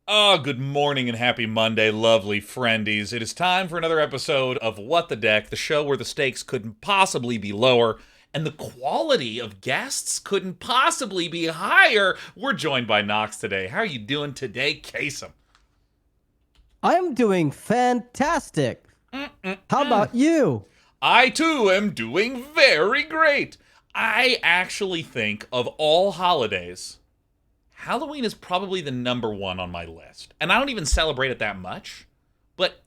Oh, good morning and happy Monday, lovely friendies. It is time for another episode of What the Deck, the show where the stakes couldn't possibly be lower and the quality of guests couldn't possibly be higher. We're joined by Nox today. How are you doing today, Kasem? I'm doing fantastic. How Mm-mm-mm. about you? I too am doing very great. I actually think of all holidays, Halloween is probably the number one on my list. And I don't even celebrate it that much, but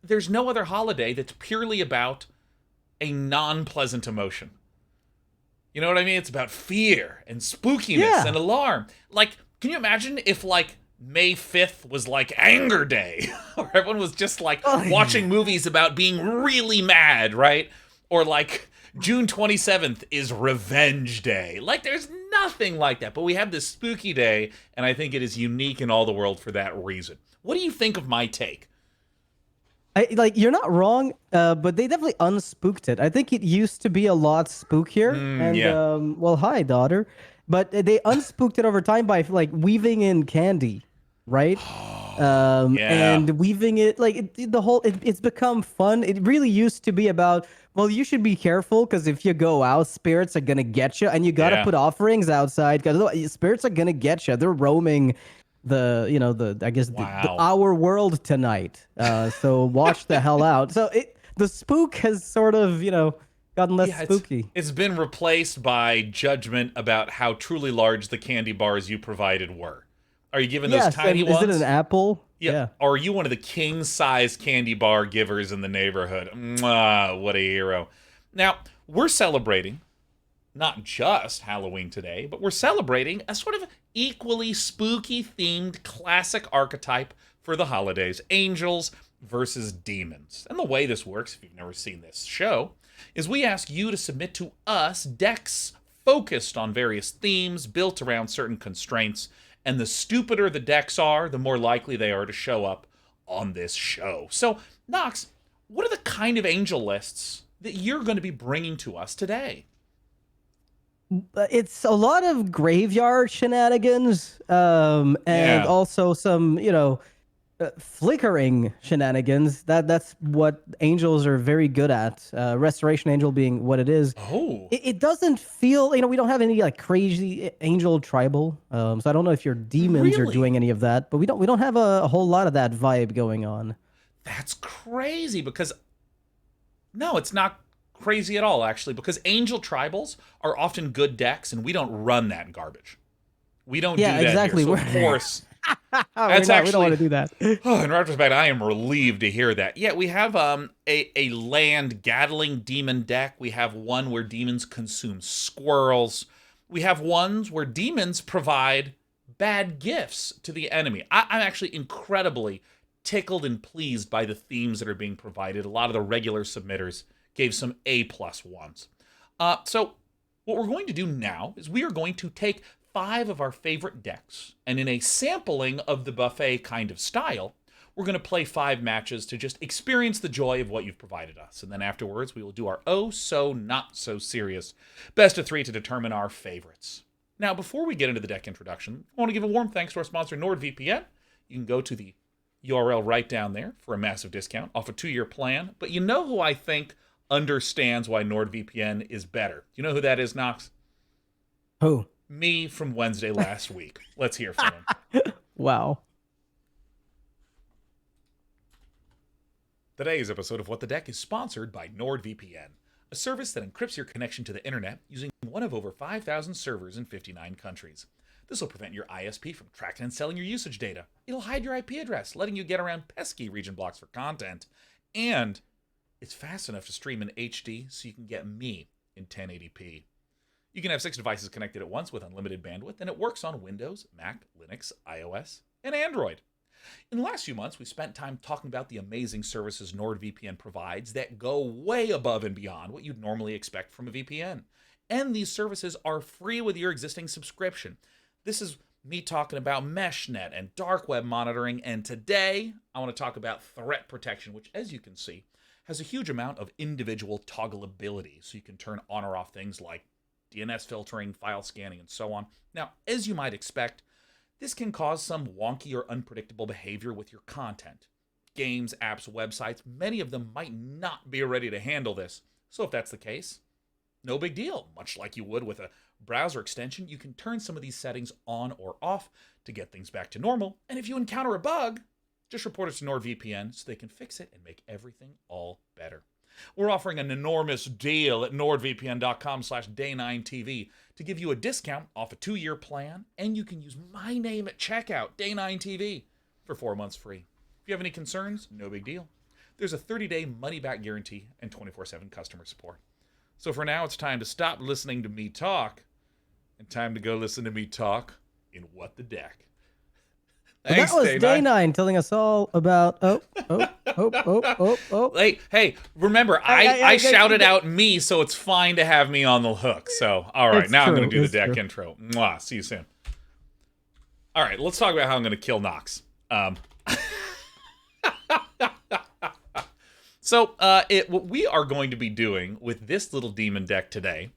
there's no other holiday that's purely about a non-pleasant emotion. You know what I mean? It's about fear and spookiness and Yeah. alarm. Like, can you imagine if like May 5th was like anger day or everyone was just like Oh, watching movies about being really mad, right? Or like June 27th is revenge day. Like there's nothing like that, but we have this spooky day and I think it is unique in all the world for that reason. What do you think of my take? you're not wrong, but they definitely unspooked it. I think it used to be a lot spookier. And Yeah. well, hi, daughter. But they unspooked it over time by like weaving in candy, right? Yeah. And weaving it like the whole it's become fun. It really used to be about, well, you should be careful because if you go out, spirits are gonna get you, and you gotta Yeah. put offerings outside because spirits are gonna get you. They're roaming the I guess Wow. our world tonight. So watch the hell out. So the spook has sort of gotten less Yeah, it's spooky. it's been replaced by judgment about how truly large the candy bars you provided were. Are you giving those Yes, tiny and is it an ones? apple? Yeah. Yeah. Or are you one of the king size candy bar givers in the neighborhood? Mwah, what a hero. Now, we're celebrating not just Halloween today, but we're celebrating a sort of equally spooky themed classic archetype for the holidays, angels versus demons. And the way this works, if you've never seen this show, is we ask you to submit to us decks focused on various themes built around certain constraints, and the stupider the decks are, the more likely they are to show up on this show. So, Nox, what are the kind of angel lists that you're going to be bringing to us today? It's a lot of graveyard shenanigans, and Yeah. also some, flickering shenanigans. That's what angels are very good at. Restoration Angel being what it is. Oh, It doesn't feel, we don't have any like crazy angel tribal. So I don't know if your demons are really? doing any of that, but we don't have a whole lot of that vibe going on. That's crazy because no, it's not crazy at all, actually, because angel tribals are often good decks and we don't run that garbage. We don't do Yeah, that here. exactly. So, We're of course, we're that's not. We don't want actually, to do that. oh, in retrospect, I am relieved to hear that. Yeah, we have a land Gatling demon deck. We have one where demons consume squirrels. We have ones where demons provide bad gifts to the enemy. I'm actually incredibly tickled and pleased by the themes that are being provided. A lot of the regular submitters gave some A+ ones. So what we're going to do now is we are going to take five of our favorite decks, and in a sampling of the buffet kind of style, we're going to play five matches to just experience the joy of what you've provided us. And then afterwards, we will do our oh so not so serious best of three to determine our favorites. Now, before we get into the deck introduction, I want to give a warm thanks to our sponsor, NordVPN. You can go to the URL right down there for a massive discount off a 2-year plan. But you know who I think understands why NordVPN is better? You know who that is, Knox? Who? Me from Wednesday last week. Let's hear from him. Wow. Today's episode of What the Deck is sponsored by NordVPN, a service that encrypts your connection to the internet using one of over 5,000 servers in 59 countries. This will prevent your ISP from tracking and selling your usage data. It'll hide your IP address, letting you get around pesky region blocks for content. And it's fast enough to stream in HD so you can get me in 1080p. You can have 6 devices connected at once with unlimited bandwidth, and it works on Windows, Mac, Linux, iOS, and Android. In the last few months, we've spent time talking about the amazing services NordVPN provides that go way above and beyond what you'd normally expect from a VPN. And these services are free with your existing subscription. This is me talking about MeshNet and dark web monitoring, and today I want to talk about threat protection, which, as you can see, has a huge amount of individual toggleability, so you can turn on or off things like DNS filtering, file scanning, and so on. Now, as you might expect, This can cause some wonky or unpredictable behavior with your content. Games, apps, websites, many of them might not be ready to handle this. So if that's the case, no big deal. Much like you would with a browser extension, you can turn some of these settings on or off to get things back to normal. And if you encounter a bug, just report it to NordVPN so they can fix it and make everything all better. We're offering an enormous deal at nordvpn.com/day9tv to give you a discount off a 2-year plan, and you can use my name at checkout, day9tv, for 4 months free. If you have any concerns, no big deal. There's a 30-day money-back guarantee and 24/7 customer support. So for now, it's time to stop listening to me talk and time to go listen to me talk in What the Deck. Thanks, that was Day9. Day 9 telling us all about oh. Hey, remember, I shouted out me, so it's fine to have me on the hook. So, all right, now I'm going to do the deck intro. Mwah, see you soon. All right, let's talk about how I'm going to kill Nox. So, what we are going to be doing with this little demon deck today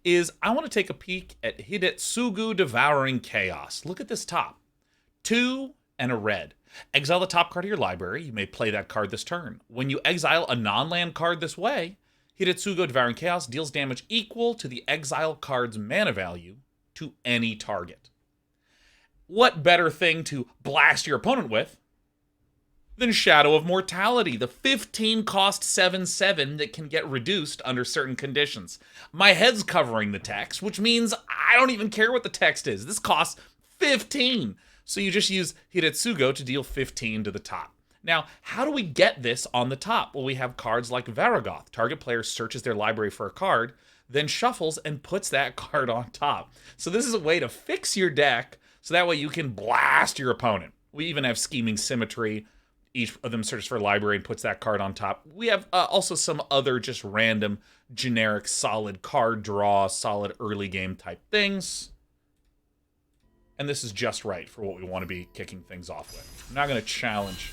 is I want to take a peek at Hidetsugu Devouring Chaos. Look at this top. 2 and a red. Exile the top card of your library. You may play that card this turn. When you exile a non-land card this way, Hidetsugu Devouring Chaos deals damage equal to the exile card's mana value to any target. What better thing to blast your opponent with than Shadow of Mortality, the 15 cost 7/7 that can get reduced under certain conditions. My head's covering the text, which means I don't even care what the text is. This costs 15. So you just use Hidetsugu to deal 15 to the top. Now, how do we get this on the top? Well, we have cards like Varagoth. Target player searches their library for a card, then shuffles and puts that card on top. So this is a way to fix your deck, so that way you can blast your opponent. We even have Scheming Symmetry. Each of them searches for a library and puts that card on top. We have also some other just random, generic, solid card draw, solid early game type things. And this is just right for what we want to be kicking things off with. I'm not going to challenge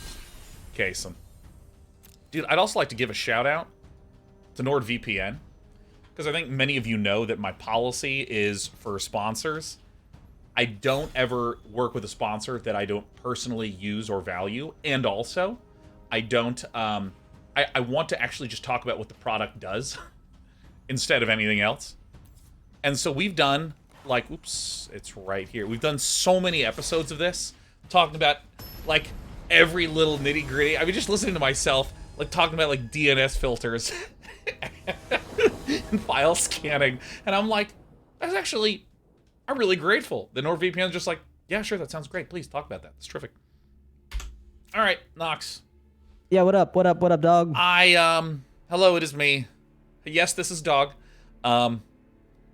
Kasem. Dude, I'd also like to give a shout out to NordVPN, because I think many of you know that my policy is for sponsors. I don't ever work with a sponsor that I don't personally use or value. And also, I don't, I want to actually just talk about what the product does instead of anything else. And so we've done, like, oops, it's right here. We've done so many episodes of this, talking about, like, every little nitty gritty. I mean, just listening to myself, like, talking about, like, DNS filters and file scanning. And I'm like, that's actually, I'm really grateful. The NordVPN is just like, yeah, sure, that sounds great. Please talk about that. That's terrific. All right, Nox. Yeah, what up, dog? Hello, it is me. Yes, this is Dog.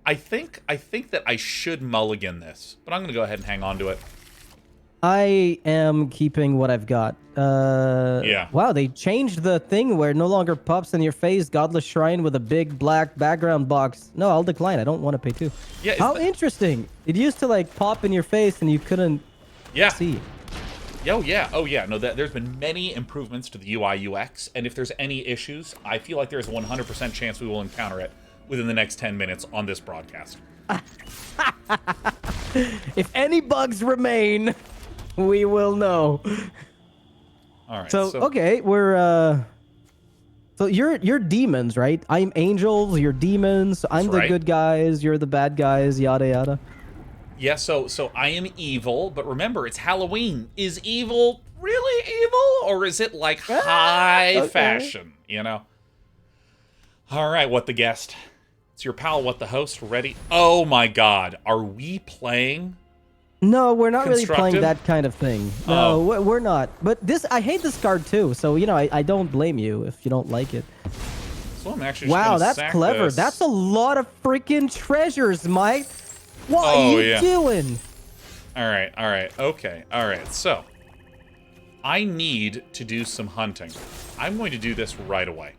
I think that I should mulligan this, but I'm going to go ahead and hang on to it. I am keeping what I've got. Yeah. Wow, they changed the thing where it no longer pops in your face, Godless Shrine with a big black background box. No, I'll decline. I don't want to pay 2. Yeah. How interesting. It used to, like, pop in your face and you couldn't see. Oh, yeah. Oh, yeah. No, there's been many improvements to the UI UX, and if there's any issues, I feel like there's a 100% chance we will encounter it within the next 10 minutes on this broadcast. If any bugs remain, we will know. All right. So okay, we're so you're demons, right? I'm angels, you're demons. I'm the good guys, you're the bad guys, yada yada. Yeah, so I am evil, but remember, it's Halloween. Is evil really evil, or is it like high fashion, you know? All right, What the Guest. It's your pal, What the Host, ready? Oh my god, are we playing? No, we're not really playing that kind of thing. No, we're not. But I hate this card too, so, you know, I don't blame you if you don't like it. So I'm actually wow, that's clever. This. That's a lot of freaking treasures, Mike. What are you doing? All right, okay, all right. So, I need to do some hunting. I'm going to do this right away.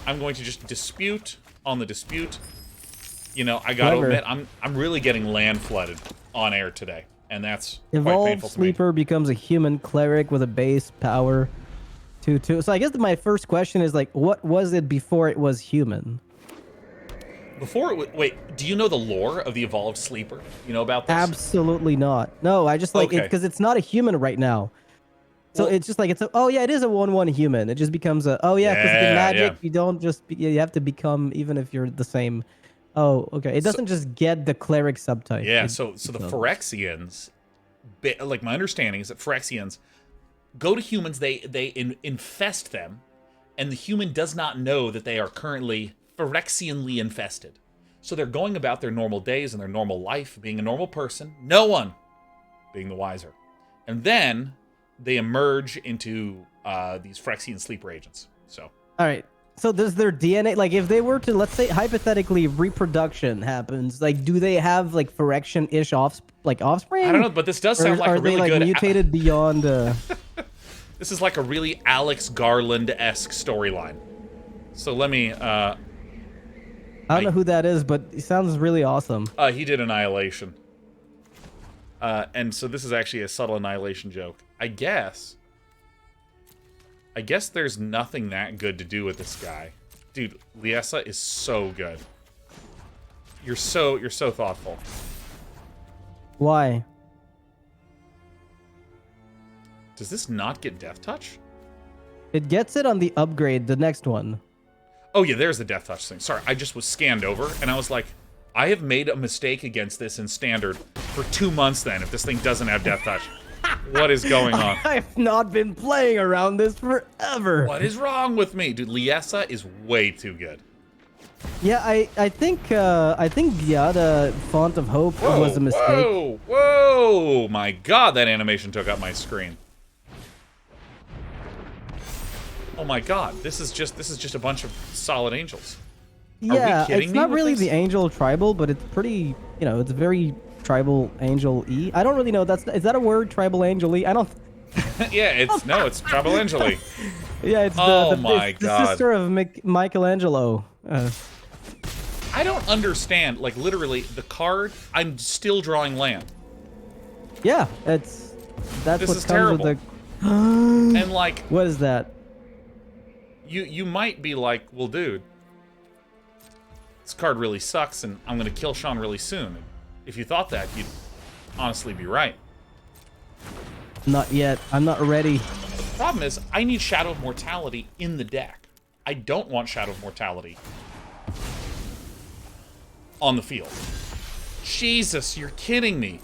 I'm going to just dispute on the dispute. You know, I gotta admit, I'm really getting land flooded on air today, and that's quite painful to me. Sleeper becomes a human cleric with a base power 2/2. So I guess my first question is, like, what was it before it was human? Before it wait, do you know the lore of the evolved sleeper? You know about this? Absolutely not. No, I just like it Okay. because it's not a human right now. So Well, it's just like oh yeah, it is a 1/1 human. It just becomes a oh yeah, because in yeah. Magic you don't just you have to become even if you're the same. Oh okay, it So, doesn't just get the cleric subtype. yeah, It so the becomes. Phyrexians, like my understanding is that Phyrexians go to humans, they infest them, and the human does not know that they are currently Phyrexianly infested. So they're going about their normal days and their normal life, being a normal person, no one being the wiser. And then they emerge into these Phyrexian sleeper agents. So All right. So does their DNA like if they were to let's say hypothetically reproduction happens like do they have like Phyrexian-ish offspring? I don't know, but this does Or sound like are a they really like good. mutated beyond? This is like a really Alex Garland-esque storyline. So let me. I don't know who that is, but he sounds really awesome. He did Annihilation. And so this is actually a subtle Annihilation joke. I guess there's nothing that good to do with this guy. Dude, Liessa is so good. You're so thoughtful. Why? Does this not get Death Touch? It gets it on the upgrade, the next one. Oh yeah, there's the Death Touch thing. Sorry, I just was scanned over, and I was like, I have made a mistake against this in Standard for 2 months then, if this thing doesn't have Death Touch. What is going on? I've not been playing around this forever. What is wrong with me? Dude, Liessa is way too good. Yeah, I think Gyruda Font of Hope was a mistake. Whoa! My God, that animation took up my screen. Oh my God, this is just a bunch of solid angels. Yeah, it's not really this? the angel tribal, but it's pretty, it's very tribal angel-y. I don't really know. Is that a word, tribal angel-y? I don't. Yeah, it's tribal angel-y. Yeah, it's the sister of Michelangelo. I don't understand. Like literally, the card. I'm still drawing land. Yeah, that's what comes terrible. with the. And like, what is that? You might be like, well, dude, this card really sucks, and I'm gonna kill Sean really soon. If you thought that, you'd honestly be right. Not yet. I'm not ready. The problem is, I need Shadow of Mortality in the deck. I don't want Shadow of Mortality on the field. Jesus, you're kidding me.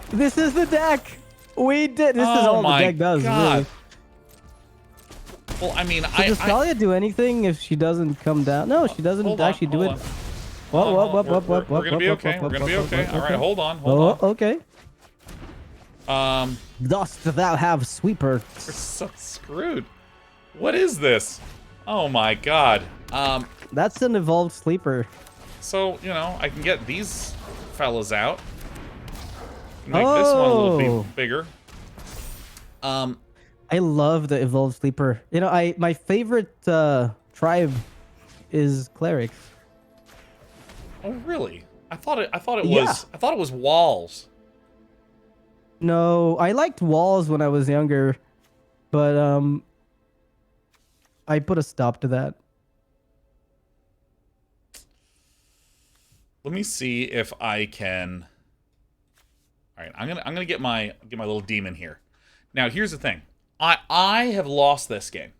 This is the deck. We did. This is all the deck does. God. Really. Well, I mean, Does Talia do anything if she doesn't come down? No, she doesn't actually do it. We're gonna be okay. We're gonna be okay. All right, hold on. Okay. Dost thou have sweeper? We're so screwed. What is this? Oh my God. That's an evolved sleeper. So I can get these fellas out. Make this one a little bit bigger. I love the evolved sleeper. My favorite tribe is clerics. Oh really? I thought it was walls. No, I liked walls when I was younger, but I put a stop to that. Let me see if I can. All right, I'm gonna get my little demon here. Now here's the thing. I have lost this game,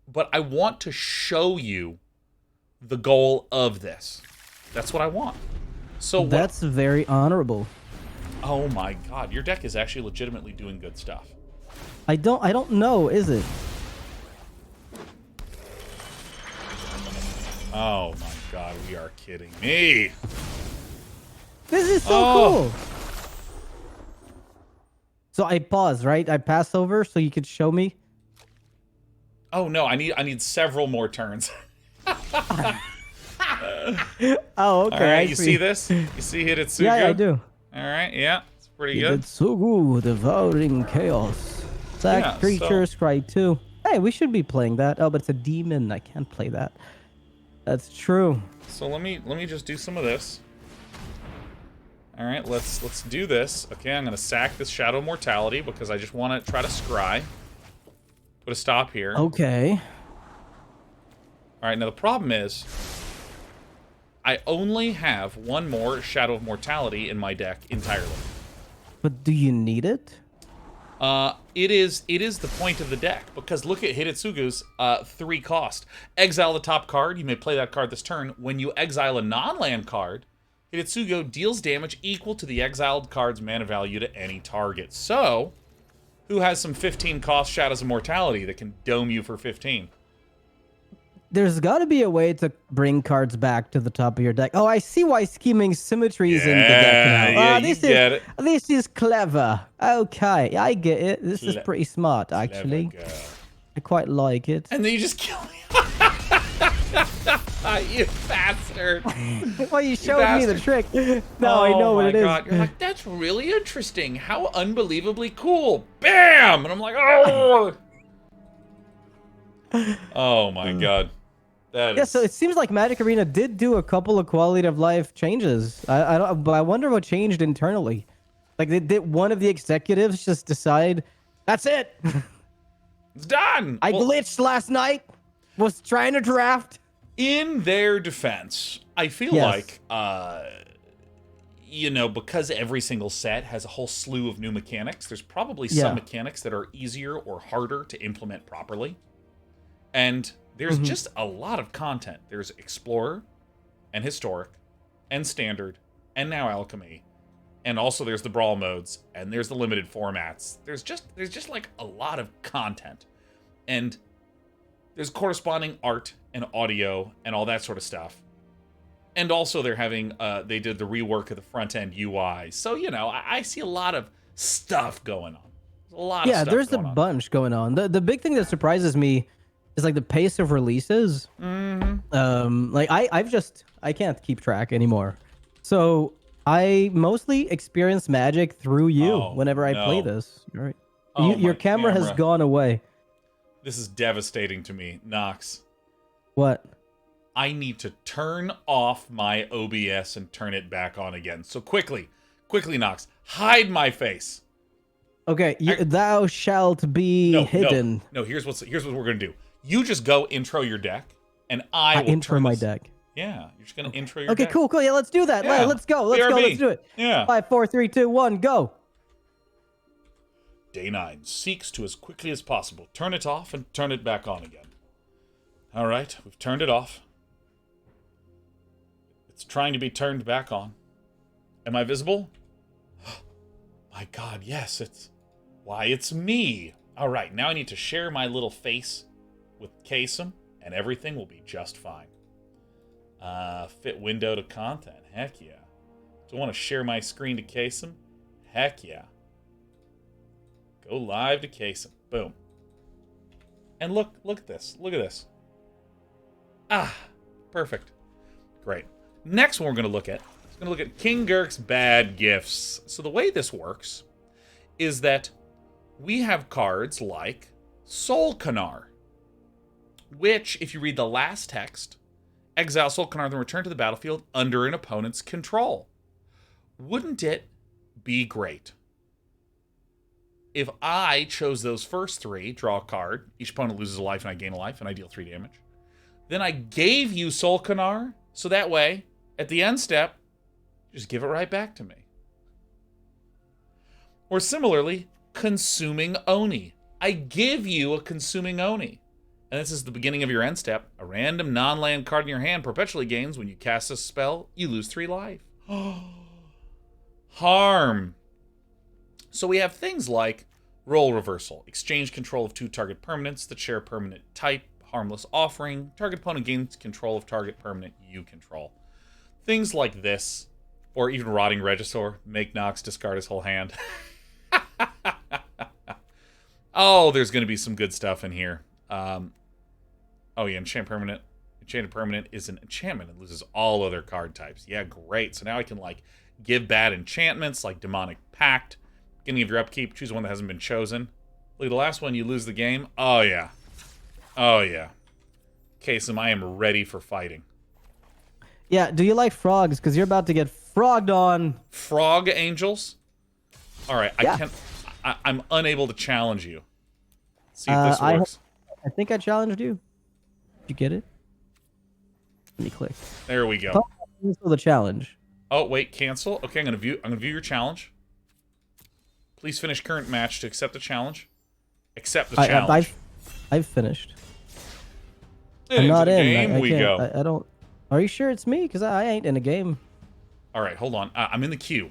but I want to show you the goal of this. That's what I want. So that's very honorable. Oh my God, your deck is actually legitimately doing good stuff. I don't know, is it? Oh my God, we are kidding me. This is so cool. So I pause, right? I pass over so you could show me. Oh no, I need several more turns. Oh, okay. All right, you see this? You see Hidetsugu? Yeah, I do. All right, yeah, it's pretty good. Hidetsugu, devouring chaos. Sack creature, scry 2. Hey, we should be playing that. Oh, but it's a demon. I can't play that. That's true. So let me just do some of this. All right, let's do this. Okay, I'm gonna sack this Shadow Mortality because I just want to try to scry. Put a stop here. Okay. All right, now the problem is I only have one more Shadow of Mortality in my deck entirely. But do you need it? It is the point of the deck, because look at Hidetsugu's 3 cost. Exile the top card, you may play that card this turn. When you exile a non-land card, Hidetsugu deals damage equal to the exiled card's mana value to any target. So, who has some 15 cost Shadows of Mortality that can dome you for 15? There's got to be a way to bring cards back to the top of your deck. Oh, I see why Scheming Symmetry is in the deck now. Yeah, you get it. This is clever. Okay, I get it. This is pretty smart, actually. I quite like it. And then you just kill me. You bastard. Well, you showed me the trick. Now I know what it is. God. You're like, that's really interesting. How unbelievably cool. Bam! And I'm like, oh! Oh my God. Yeah, so it seems like Magic Arena did do a couple of quality of life changes. But I wonder what changed internally. Like, did one of the executives just decide, that's it? It's done. I glitched last night. Was trying to draft. In their defense, I feel like, you know, because every single set has a whole slew of new mechanics, there's probably some mechanics that are easier or harder to implement properly. And there's just a lot of content. There's Explorer, and Historic, and Standard, and now Alchemy. And also there's the Brawl modes, and there's the limited formats. There's just like a lot of content. And there's corresponding art and audio and all that sort of stuff. And also they're having, they did the rework of the front-end UI. So, you know, I see a lot of stuff going on. There's a lot of stuff there's a bunch going on. The big thing that surprises me is like the pace of releases. Like I can't keep track anymore. So I mostly experience Magic through you whenever I play this. All right. Your camera has gone away. This is devastating to me, Nox. What? I need to turn off my OBS and turn it back on again. So quickly, Nox, hide my face. Okay, thou shalt be hidden. No, here's what we're gonna do. You just go intro your deck, and I will intro my deck. Yeah, you're just gonna intro your deck. Okay, cool. Yeah, let's do that. Yeah. Let's go. Let's do it. Yeah. 5, 4, 3, 2, 1, go. Day 9 seeks to, as quickly as possible, turn it off and turn it back on again. All right, we've turned it off. It's trying to be turned back on. Am I visible? My God, yes, it's me. All right, now I need to share my little face with Kasem, and everything will be just fine. Fit window to content. Heck yeah. Do I want to share my screen to Kasem? Heck yeah. Go live to Kasem. Boom. And look at this. Look at this. Ah, perfect. Great. Next one we're going to look at is going to look at King Gurk's bad gifts. So the way this works is that we have cards like Soul Canar, which, if you read the last text, exile Soul Canar, then return to the battlefield under an opponent's control. Wouldn't it be great if I chose those first 3, draw a card, each opponent loses a life and I gain a life, and I deal 3 damage. Then I gave you Soul Canar, so that way, at the end step, just give it right back to me. Or similarly, Consuming Oni. I give you a Consuming Oni. And this is the beginning of your end step. A random non-land card in your hand perpetually gains when you cast a spell, you lose 3 life. Harm. So we have things like Role Reversal, exchange control of 2 target permanents that share permanent type, Harmless Offering, target opponent gains control of target permanent you control. Things like this, or even Rotting Regisaur, make Nox discard his whole hand. Oh, there's going to be some good stuff in here. Oh yeah, Enchanted Permanent is an enchantment and loses all other card types. Yeah, great. So now I can, like, give bad enchantments like Demonic Pact. Beginning of your upkeep, choose one that hasn't been chosen. Look at the last one, you lose the game. Oh, yeah. Oh, yeah. Kasem, I am ready for fighting. Yeah, do you like frogs? Because you're about to get frogged on. Frog Angels? All right, yeah. I'm unable to challenge you. Let's see if this works. I think I challenged you. Did you get it? Let me click. There we go. cancel the challenge. Oh wait, cancel. Okay, I'm gonna view your challenge. Please finish current match to accept the challenge. Accept the challenge. I've finished. And I'm not into the in. game we can't. go. I don't. Are you sure it's me? Because I ain't in a game. All right, hold on. I'm in the queue.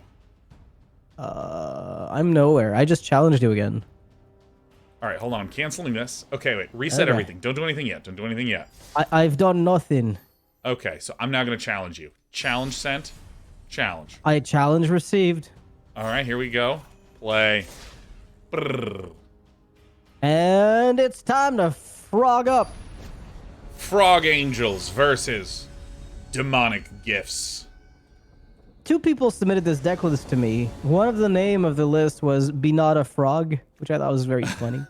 I'm nowhere. I just challenged you again. All right, hold on. I'm canceling this. Okay, wait. Reset everything. Don't do anything yet. Don't do anything yet. I've done nothing. Okay, so I'm now going to challenge you. Challenge sent. Challenge. Challenge received. All right, here we go. Play. Brrr. And it's time to frog up. Frog Angels versus Demonic Gifts. 2 people submitted this deck list to me. One of the name of the list was Be Not Afrog, which I thought was very funny.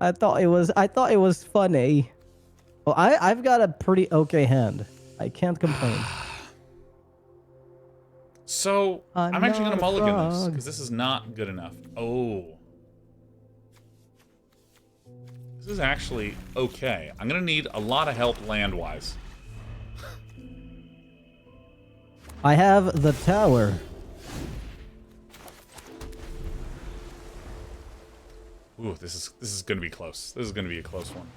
I thought it was funny. Well, I've got a pretty okay hand. I can't complain. So I'm actually going to mulligan this frog. because this is not good enough. Oh. This is actually okay. I'm going to need a lot of help land-wise. I have the tower. Ooh, this is going to be close. This is going to be a close one.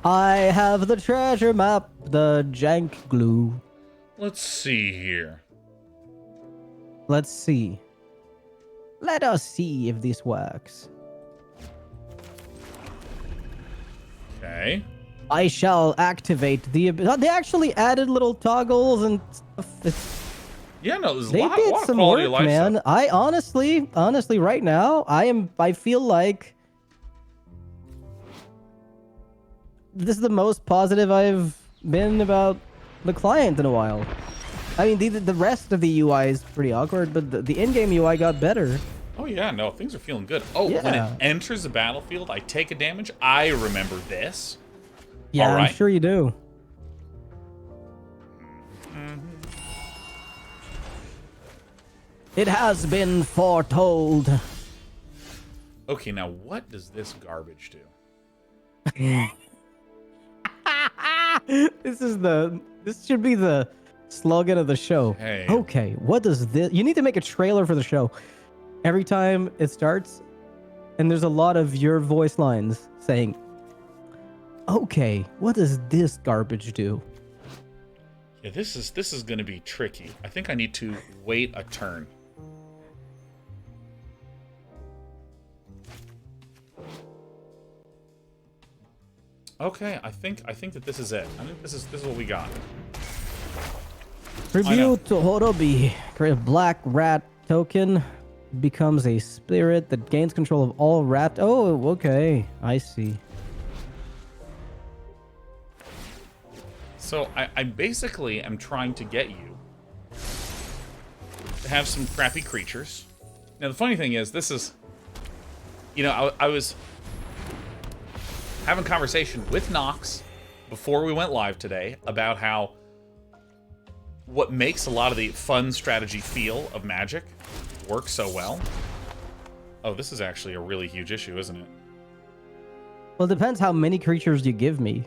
I have the treasure map, the jank glue. Let's see here. Let's see. Let us see if this works. Okay. I shall activate the... They actually added little toggles and stuff. Yeah, no, there's a They lot did of some quality work, of life man. stuff. I honestly, right now, I feel like this is the most positive I've been about the client in a while. I mean, the rest of the UI is pretty awkward, but the in-game UI got better. Oh yeah, no, things are feeling good. Oh, Yeah. when it enters the battlefield, I take a damage. I remember this. Yeah, All right. I'm sure you do. It has been foretold. Okay, now what does this garbage do? This should be the slogan of the show. Hey. Okay, what does this... You need to make a trailer for the show. Every time it starts, and there's a lot of your voice lines saying, okay, what does this garbage do? Yeah, this is going to be tricky. I think I need to wait a turn. Okay, I think that this is it. I think this is what we got. Tribute to Horobi. Create a black rat token. Becomes a spirit that gains control of all rat. Oh, okay. I see. So I basically am trying to get you to have some crappy creatures. Now the funny thing is, this is, you know, I was having a conversation with Nox before we went live today about how what makes a lot of the fun strategy feel of Magic work so well. Oh, this is actually a really huge issue, isn't it? Well, it depends how many creatures you give me.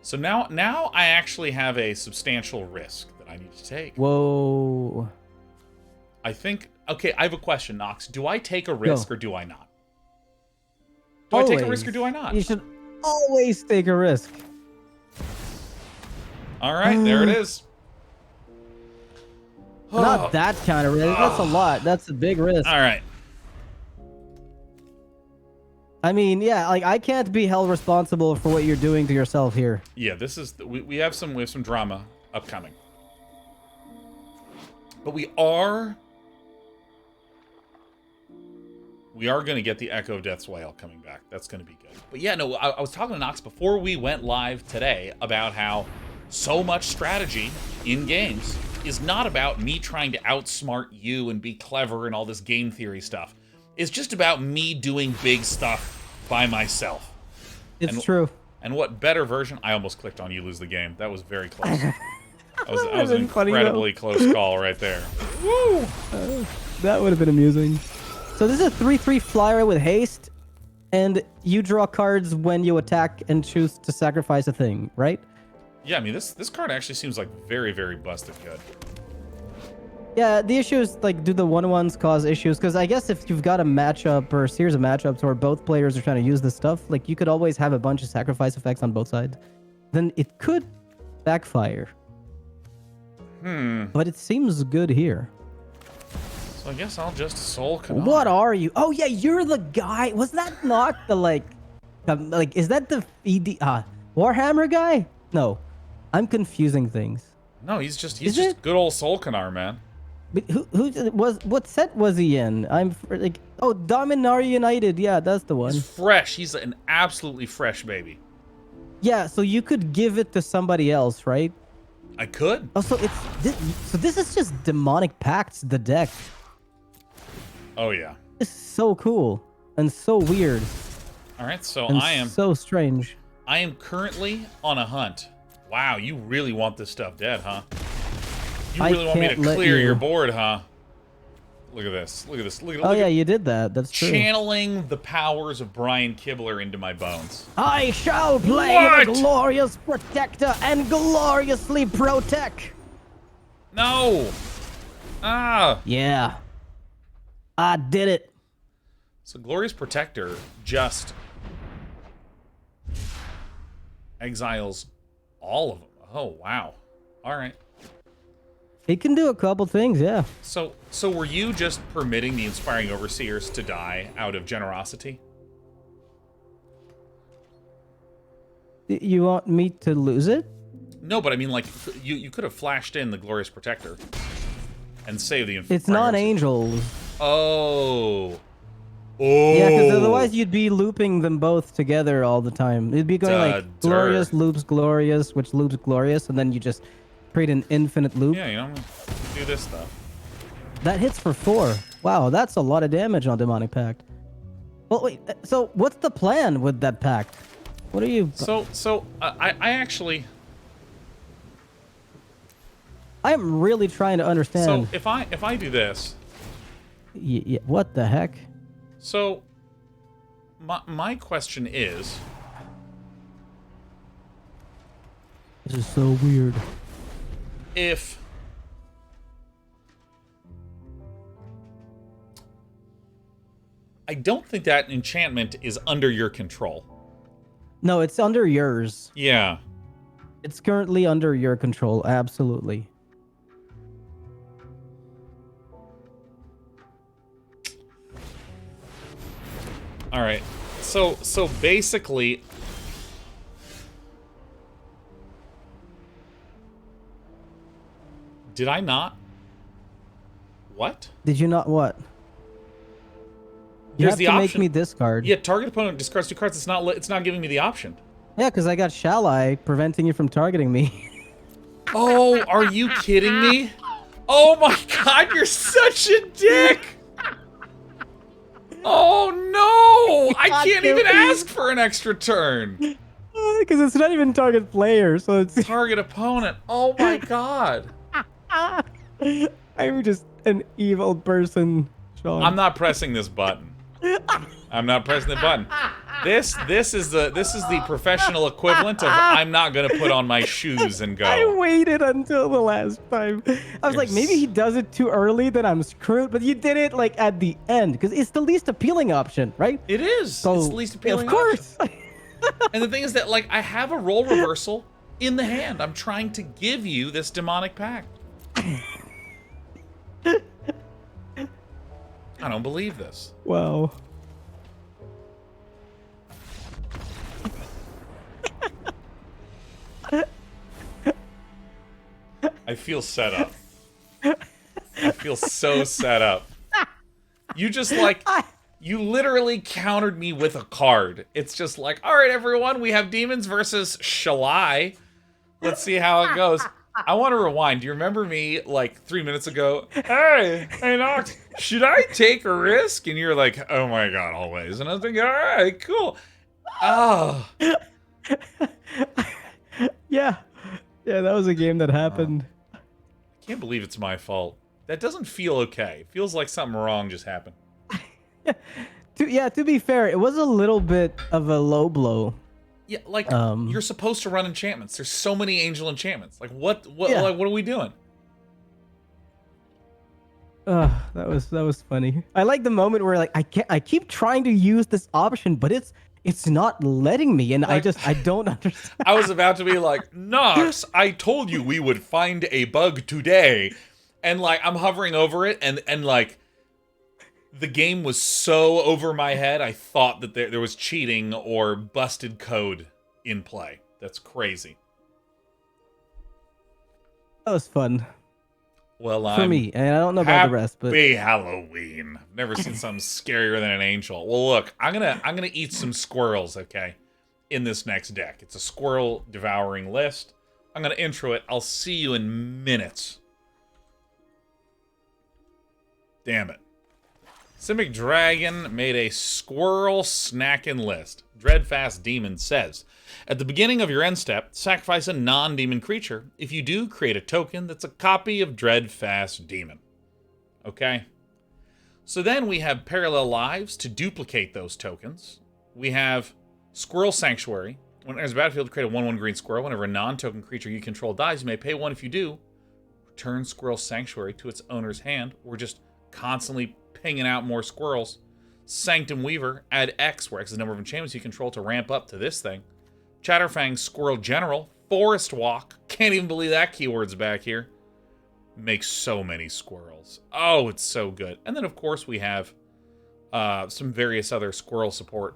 So now I actually have a substantial risk that I need to take. Whoa. I think... Okay, I have a question, Nox. Do I take a risk or do I not? Do I take a risk or do I not? You should always take a risk. All right, there it is. Not that kind of risk. That's a lot. That's a big risk. All right. I mean, yeah, like I can't be held responsible for what you're doing to yourself here. Yeah, this is... We have some drama upcoming. But we are going to get the Echo of Death's Wail coming back. That's going to be good. But yeah, no, I was talking to Nox before we went live today about how so much strategy in games is not about me trying to outsmart you and be clever and all this game theory stuff. It's just about me doing big stuff by myself. It's true. And what better version? I almost clicked on you lose the game. That was very close. That was an funny, incredibly close call right there. Woo! That would have been amusing. So this is a 3/3 flyer with haste, and you draw cards when you attack and choose to sacrifice a thing, right? Yeah, I mean, this card actually seems like very, very busted good. Yeah, the issue is, like, do the 1/1s cause issues? Because I guess if you've got a matchup or a series of matchups where both players are trying to use this stuff, like, you could always have a bunch of sacrifice effects on both sides. Then it could backfire. But it seems good here. So I guess I'll just Soul Canard. What are you? Oh, yeah, you're the guy. Was that not the, like, is that the Warhammer guy? No, I'm confusing things. No, he's just good old Soul Canard, man. But what set was he in? Dominar United. Yeah, that's the one. He's fresh. He's an absolutely fresh baby. Yeah, so you could give it to somebody else, right? I could. Oh, so this is just Demonic Pacts, the deck. Oh yeah. This is so cool and so weird. All right, so And I am so strange. I am currently on a hunt. Wow, you really want this stuff dead, huh? You really want me to clear your board, huh? Look at this. Look at this. Look Yeah, at you did that. That's true. channeling the powers of Brian Kibler into my bones. I shall play the glorious protector and gloriously protect. No. Ah. Yeah. I did it. So Glorious Protector just exiles all of them. Oh, wow. All right. It can do a couple things, yeah. So were you just permitting the Inspiring Overseers to die out of generosity? You want me to lose it? No, but I mean, like, you could have flashed in the Glorious Protector and saved the Inspiring It's not Overseers. angels. Oh. Yeah, because otherwise you'd be looping them both together all the time. It'd be going like glorious loops glorious, which loops glorious, and then you just create an infinite loop. Yeah, you know, I'm gonna do this stuff. That hits for 4. Wow, that's a lot of damage on Demonic Pact. Well, wait, so what's the plan with that pact? What are you... I actually... I'm really trying to understand. So, if I do this... Yeah, what the heck? So, my question is... This is so weird. If... I don't think that enchantment is under your control. No, it's under yours. Yeah. It's currently under your control, absolutely. All right. So basically, did I not? What? Did you not what? You There's have the to option. make me discard. Yeah, target opponent discards 2 cards. It's not giving me the option. Yeah, because I got Shall I preventing you from targeting me. Oh, are you kidding me? Oh my god, you're such a dick! Oh no! I can't even ask for an extra turn! Because it's not even target player, so it's... Target opponent. Oh my god. I'm just an evil person, Sean. I'm not pressing this button. I'm not pressing the button. This is the professional equivalent of I'm not gonna put on my shoes and go. I waited until the last time. I was like, maybe he does it too early, then I'm screwed. But you did it like at the end because it's the least appealing option, right? It is. So, it's the least appealing. Of course. And the thing is that like I have a role reversal in the hand. I'm trying to give you this demonic pact. I don't believe this. Wow. I feel set up. I feel so set up. You just like, you literally countered me with a card. It's just like, all right, everyone, we have demons versus Shalai. Let's see how it goes. I want to rewind. Do you remember me like 3 minutes ago? Hey Nox, should I take a risk? And you're like, oh my god, always. And I was thinking, all right, cool. Oh. Yeah, that was a game that happened. I can't believe it's my fault. That doesn't feel okay. It feels like something wrong just happened. To be fair, it was a little bit of a low blow. Yeah, like Um, you're supposed to run enchantments. There's so many angel enchantments. Like Yeah. like what are we doing? That was funny. I like the moment where like I keep trying to use this option, but it's not letting me, and Like I don't understand. I was about to be like, Nox, I told you we would find a bug today. And like I'm hovering over it and like the game was so over my head, I thought that there was cheating or busted code in play. That's crazy. That was fun Well, for me, and I don't know about the rest, but happy Halloween. Never seen something scarier than an angel. Well, look, I'm gonna eat some squirrels, okay, in this next deck. It's a squirrel devouring list. I'm gonna intro it. I'll see you in minutes. Damn it. Simic Dragon made a squirrel snacking list. Dreadfast Demon says, at the beginning of your end step, sacrifice a non-demon creature. If you do, create a token that's a copy of Dreadfast Demon. Okay? So then we have Parallel Lives to duplicate those tokens. We have Squirrel Sanctuary. When there's a battlefield, create a 1/1 green squirrel. Whenever a non-token creature you control dies, you may pay 1 if you do. Return Squirrel Sanctuary to its owner's hand. We're just constantly pinging out more squirrels. Sanctum Weaver, add X, where X is the number of enchantments you control to ramp up to this thing. Chatterfang Squirrel General, Forestwalk, can't even believe that keyword's back here. Makes so many squirrels. Oh, it's so good. And then, of course, we have some various other squirrel support.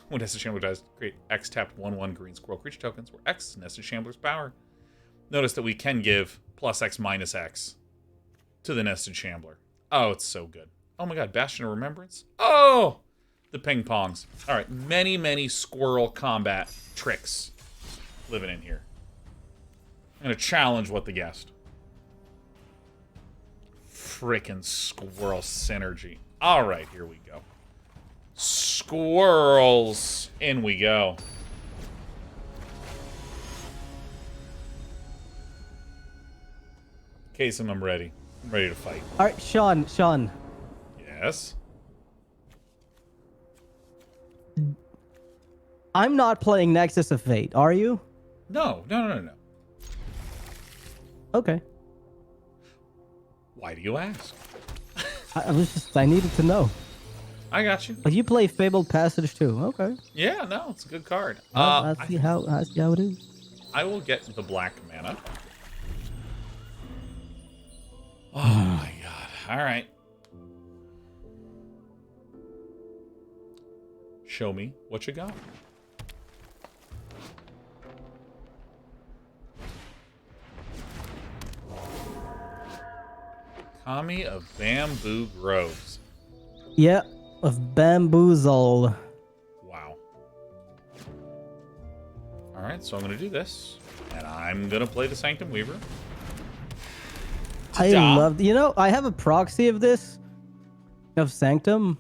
When Nested Shambler dies, create X tapped 1/1 green squirrel creature tokens, where X is Nested Shambler's power. Notice that we can give +X -X to the Nested Shambler. Oh, it's so good. Oh my god, Bastion of Remembrance. Oh! The ping pongs. Alright, many, many squirrel combat tricks living in here. I'm gonna challenge what the guest. Frickin' squirrel synergy. Alright, here we go. Squirrels. In we go. Kasem, I'm ready. I'm ready to fight. all right, Sean. Yes? I'm not playing Nexus of Fate, are you? No. Okay. Why do you ask? I needed to know. I got you. But you play Fabled Passage too. Okay. Yeah, no, it's a good card. I see how it is. I will get the black mana. Oh my god. Alright. Show me what you got. Kami of Bamboo Groves. Yeah, of Bamboozle. Wow. Alright, so I'm going to do this. And I'm going to play the Sanctum Weaver. I love... You know, I have a proxy of this. Of Sanctum.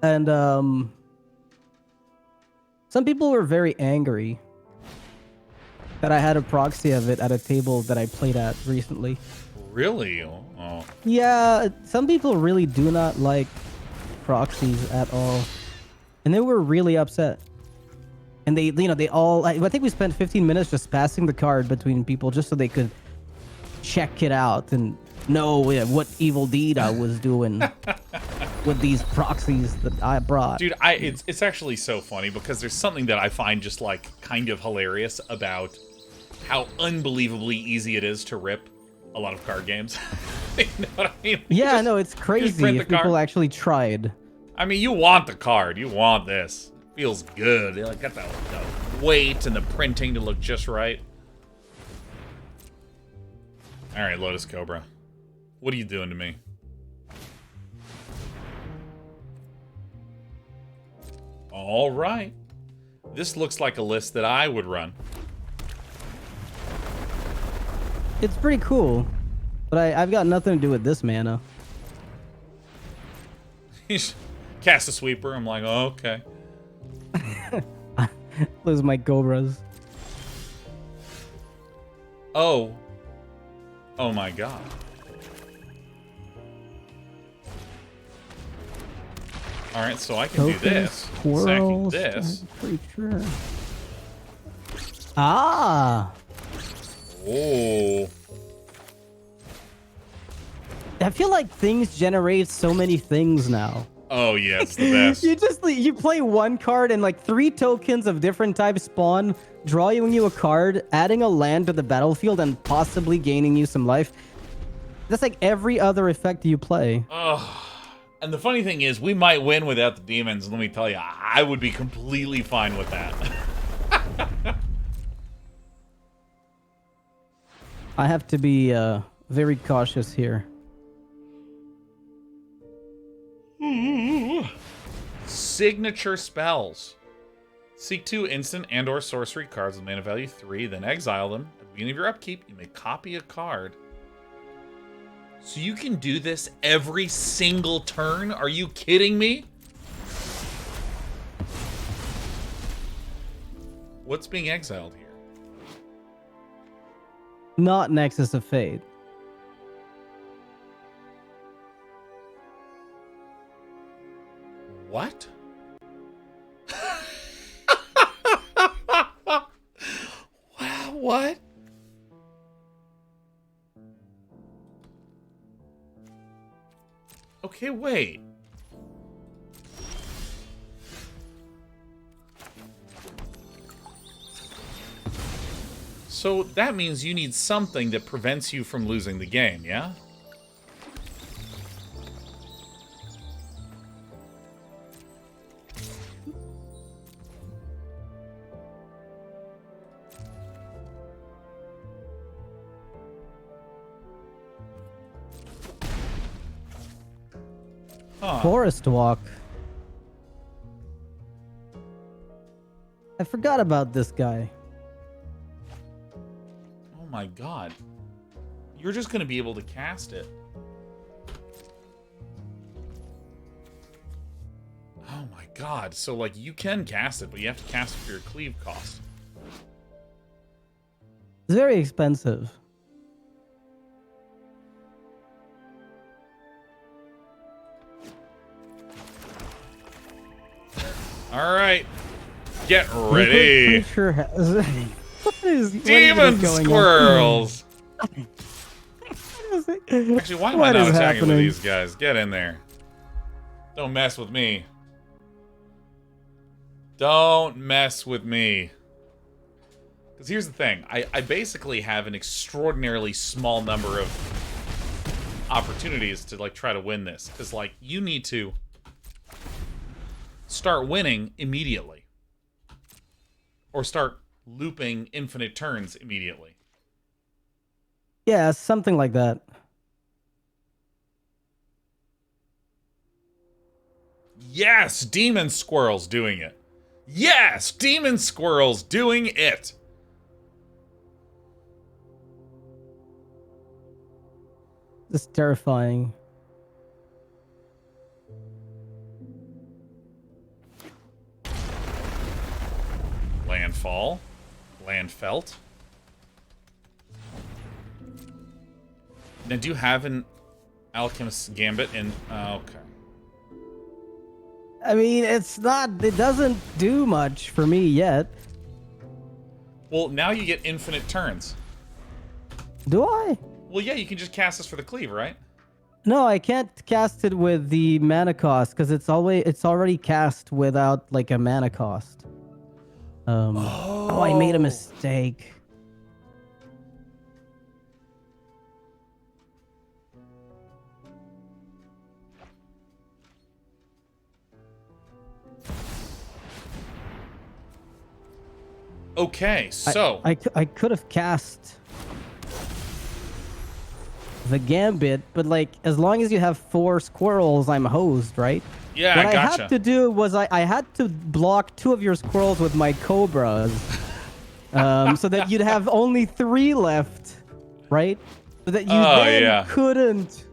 And, some people were very angry that I had a proxy of it at a table that I played at recently. Really? Oh. Yeah, some people really do not like proxies at all. And they were really upset. And they all... I think we spent 15 minutes just passing the card between people just so they could check it out and know what evil deed I was doing with these proxies that I brought. Dude, it's actually so funny because there's something that I find just like kind of hilarious about how unbelievably easy it is to rip a lot of card games. You know what I mean? Yeah, no, it's crazy if people actually tried. I mean, you want the card. You want this. It feels good. It got the weight and the printing to look just right. All right, Lotus Cobra. What are you doing to me? All right. This looks like a list that I would run. It's pretty cool, but I've got nothing to do with this mana. Cast a sweeper. I'm like, oh, okay. Lose my Cobras. Oh. Oh my god. All right, so I can do this. Squirrels, Sacking this. creature. Ah. Oh. I feel like things generate so many things now. Oh yeah, it's the best. You play one card and like 3 tokens of different types spawn, drawing you a card, adding a land to the battlefield, and possibly gaining you some life. That's like every other effect you play. Oh. And the funny thing is, we might win without the demons. And let me tell you, I would be completely fine with that. I have to be very cautious here. Signature spells. Seek 2 instant and or sorcery cards with mana value 3, then exile them. At the beginning of your upkeep, you may copy a card. So you can do this every single turn? Are you kidding me? What's being exiled here? Not Nexus of Fate. What? Wow, what? Okay, wait. So that means you need something that prevents you from losing the game, yeah? Huh. Forestwalk. I forgot about this guy. Oh my god. You're just going to be able to cast it. Oh my god. So, like, you can cast it, but you have to cast it for your cleave cost. It's very expensive. All right. Get ready. What is Demon going Squirrels. on? Actually, why am I not attacking with these guys? Get in there. Don't mess with me. Don't mess with me. Because here's the thing. I basically have an extraordinarily small number of opportunities to, like, try to win this. Because, like, you need to start winning immediately. Or start looping infinite turns immediately. Yeah, something like that. Yes, Demon Squirrels doing it. Yes, Demon Squirrels doing it. This is terrifying. Landfall. Landfelt. Now, do you have an Alchemist's Gambit in... okay. I mean, it's not... It doesn't do much for me yet. Well, now you get infinite turns. Do I? Well, yeah, you can just cast this for the cleave, right? No, I can't cast it with the mana cost because it's already cast without like a mana cost. Oh, I made a mistake. Okay, so... I could have cast the Gambit, but like, as long as you have 4 squirrels, I'm hosed, right? Yeah, what I gotcha. I had to do was I had to block 2 of your squirrels with my cobras, so that you'd have only 3 left, right? So that you couldn't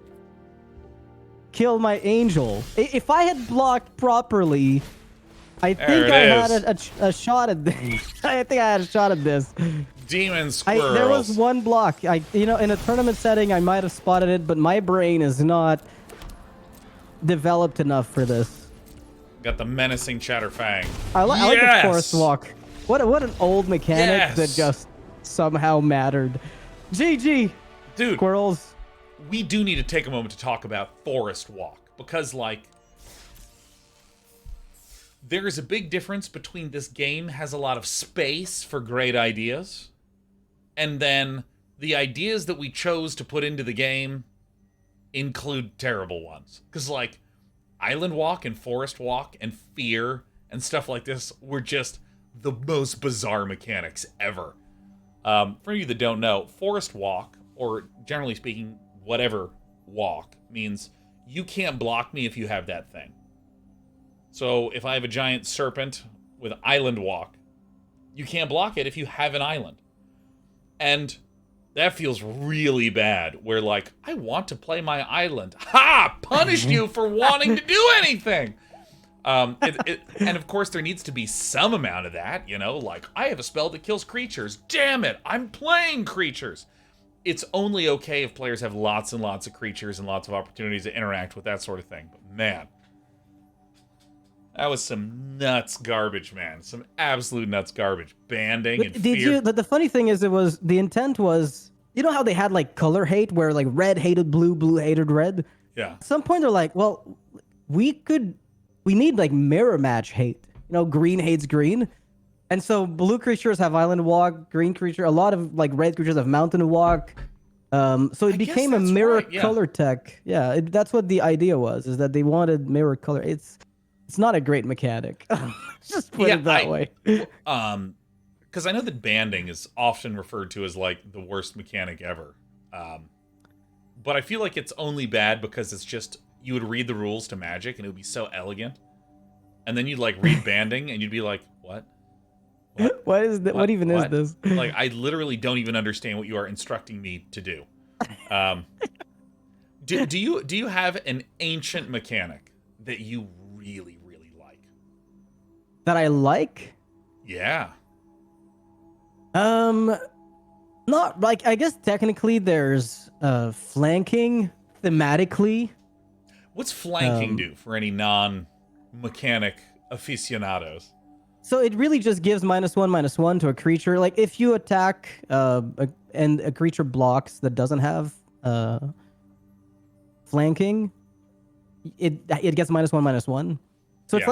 kill my angel. If I had blocked properly, I think I had a shot at this. I think I had a shot at this. Demon Squirrels. There was one block. In a tournament setting, I might have spotted it, but my brain is not developed enough for this. Got the menacing Chatterfang. I like the Forestwalk. What an old mechanic Yes. that just somehow mattered. GG, Dude. Squirrels. We do need to take a moment to talk about Forestwalk, because, like, there is a big difference between this game has a lot of space for great ideas, and then the ideas that we chose to put into the game include terrible ones. Because, like, Island Walk and Forest Walk and Fear and stuff like this were just the most bizarre mechanics ever. For you that don't know, Forest Walk, or generally speaking, whatever walk, means you can't block me if you have that thing. So if I have a giant serpent with Island Walk, you can't block it if you have an island. And that feels really bad, where, like, I want to play my island. Ha! Punished you for wanting to do anything! And of course, there needs to be some amount of that, you know? Like, I have a spell that kills creatures. Damn it! I'm playing creatures! It's only okay if players have lots and lots of creatures and lots of opportunities to interact with that sort of thing. But, man, that was some nuts garbage, man. Some absolute nuts garbage. Banding and fear. The funny thing is, the intent was, you know how they had like color hate, where like red hated blue, blue hated red. Yeah. At some point they're like, well, we need like mirror match hate. You know, green hates green, and so blue creatures have Island Walk. Green creature, a lot of like red creatures have Mountain Walk. So it became a mirror color tech. Yeah, that's what the idea was. Is that they wanted mirror color. It's not a great mechanic. Just put it that way. Because I know that banding is often referred to as like the worst mechanic ever. But I feel like it's only bad because it's just, you would read the rules to Magic and it would be so elegant. And then you'd like read banding and you'd be like, what? What is that? What even is this? Like, I literally don't even understand what you are instructing me to do. Do you have an ancient mechanic that you really, really like? That I like? Yeah. Not like, I guess technically there's flanking thematically. What's flanking do for any non-mechanic aficionados? So it really just gives -1/-1 to a creature. Like if you attack and a creature blocks that doesn't have flanking, it gets -1/-1. So it's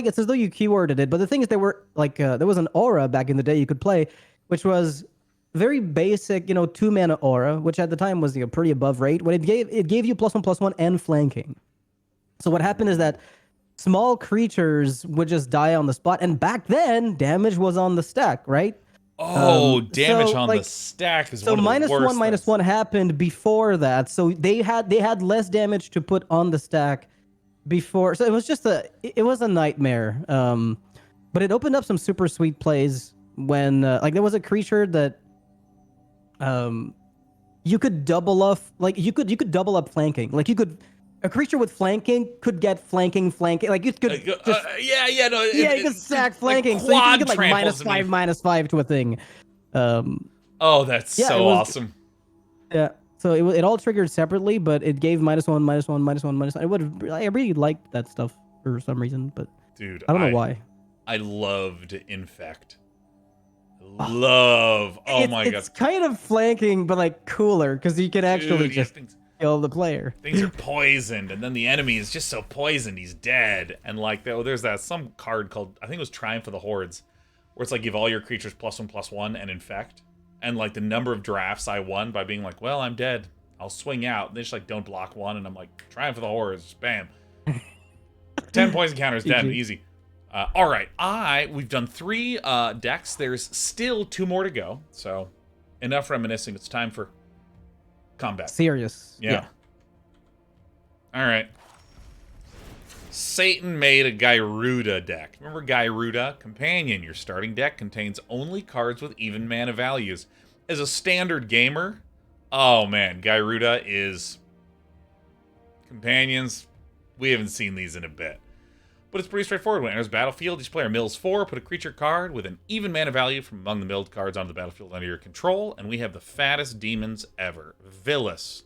it's as though you keyworded it. But the thing is, there was an aura back in the day you could play, which was very basic, 2-mana aura, which at the time was pretty above rate. When it gave you +1/+1 and flanking. So what happened is that small creatures would just die on the spot, and back then damage was on the stack, right? Oh, damage on the stack is one of the worst. -1/-1 happened before that, so they had less damage to put on the stack before. So it was just it was a nightmare. But it opened up some super sweet plays when there was a creature that you could double up, you could double up flanking. Like a creature with flanking could get flanking. Like you could you could stack flanking, so you can get like -5/-5 to a thing. Oh, that's so awesome. Yeah. So it all triggered separately, but it gave -1/-1/-1/-1. I really liked that stuff for some reason, but dude, I don't know why. I loved Infect. Oh my god. It's kind of flanking, but like cooler, because you can actually just kill the player. Things are poisoned, and then the enemy is just so poisoned he's dead. And like there's some card called, I think it was Triumph of the Hordes, where it's like give all your creatures +1/+1 and infect. And like the number of drafts I won by being like, well, I'm dead, I'll swing out. And they just like don't block one, and I'm like, Triumph of the Hordes, bam. 10 poison counters, dead, easy. All right, we've done 3 decks. There's still 2 more to go. So enough reminiscing. It's time for combat. Serious. Yeah. All right. Satan made a Gyruda deck. Remember Gyruda? Companion. Your starting deck contains only cards with even mana values. As a standard gamer, oh man, Gyruda is... Companions, we haven't seen these in a bit. But it's pretty straightforward. When it enters battlefield, each player mills 4, put a creature card with an even mana value from among the milled cards onto the battlefield under your control, and we have the fattest demons ever. Villas.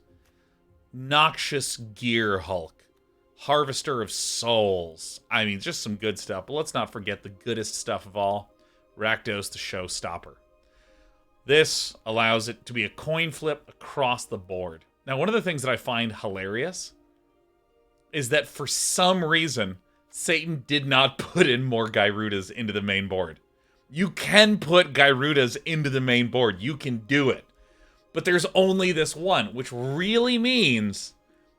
Noxious Gear Hulk. Harvester of Souls. I mean, just some good stuff. But let's not forget the goodest stuff of all, Rakdos the Showstopper. This allows it to be a coin flip across the board. Now, one of the things that I find hilarious is that for some reason, Satan did not put in more Gyrudas into the main board. You can put Gyrudas into the main board. You can do it. But there's only this one, which really means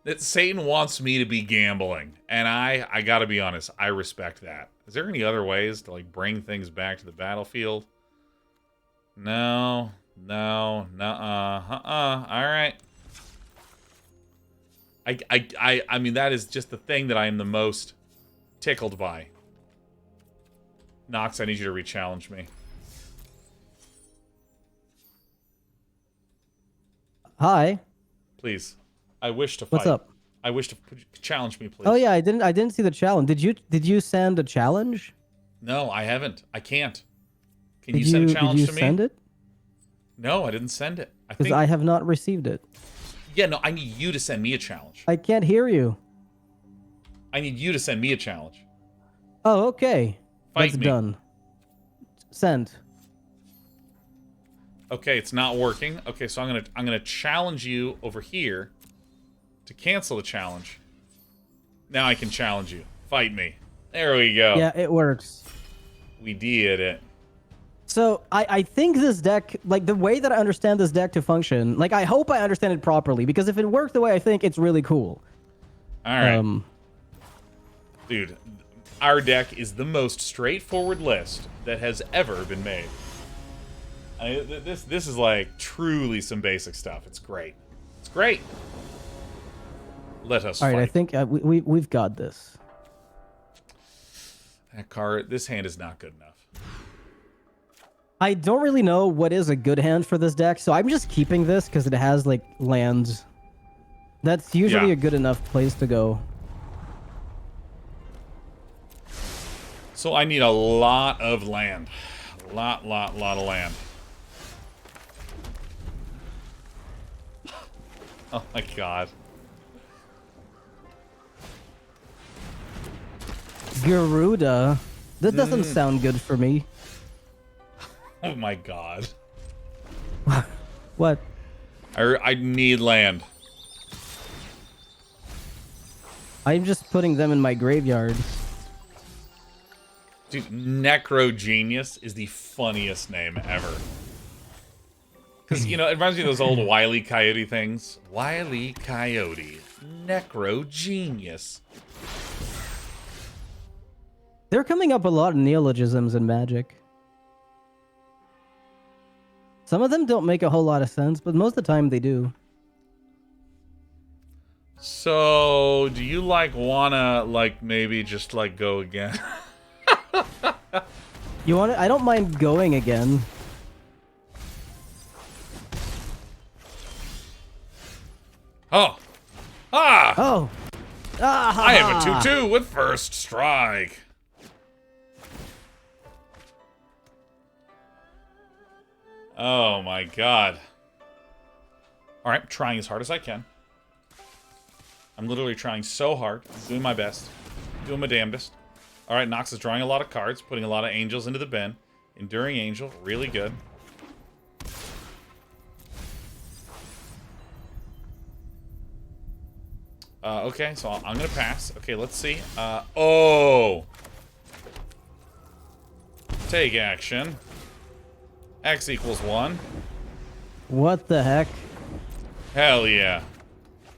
that Satan wants me to be gambling. And I gotta be honest, I respect that. Is there any other ways to, like, bring things back to the battlefield? No. All right. I mean, that is just the thing that I am the most tickled by. Nox, I need you to re-challenge me. Hi. Please. I wish to fight. What's up? I wish to challenge me, please. Oh yeah, I didn't see the challenge. Did you send a challenge? No, I haven't. I can't. Can you send a challenge to me? Did you send it? No, I didn't send it. Because I have not received it. Yeah, no, I need you to send me a challenge. I can't hear you. I need you to send me a challenge. Oh, okay. Fight That's me. done. Send. Okay, it's not working. Okay, so I'm gonna challenge you over here to cancel the challenge. Now I can challenge you. Fight me. There we go. Yeah, it works. We did it. So I think this deck, like the way that I understand this deck to function, like I hope I understand it properly, because if it works the way I think, it's really cool. All right. Dude, our deck is the most straightforward list that has ever been made. This is like truly some basic stuff. It's great. It's great. Let us All right, fight. I think we've got this. That card, this hand is not good enough. I don't really know what is a good hand for this deck, so I'm just keeping this because it has like lands. That's usually a good enough place to go. So I need a lot of land. A lot of land. Oh my god. Gyruda? That doesn't sound good for me. Oh my god. What? I need land. I'm just putting them in my graveyard. Dude, Necro Genius is the funniest name ever. Because, you know, it reminds me of those old Wile E. Coyote things. Wile E. Coyote. Necro Genius. They're coming up a lot of neologisms in Magic. Some of them don't make a whole lot of sense, but most of the time they do. So, do you, like, wanna, like, maybe just, like, go again? You want to? I don't mind going again. Oh. Ah! Oh. Ah, I have a 2/2 with first strike. Oh my god. Alright, trying as hard as I can. I'm literally trying so hard. Doing my best. Doing my damnedest. Alright, Nox is drawing a lot of cards, putting a lot of angels into the bin. Enduring Angel, really good. Okay, so I'm gonna pass. Okay, let's see. Oh! Take action. X equals 1. What the heck? Hell yeah.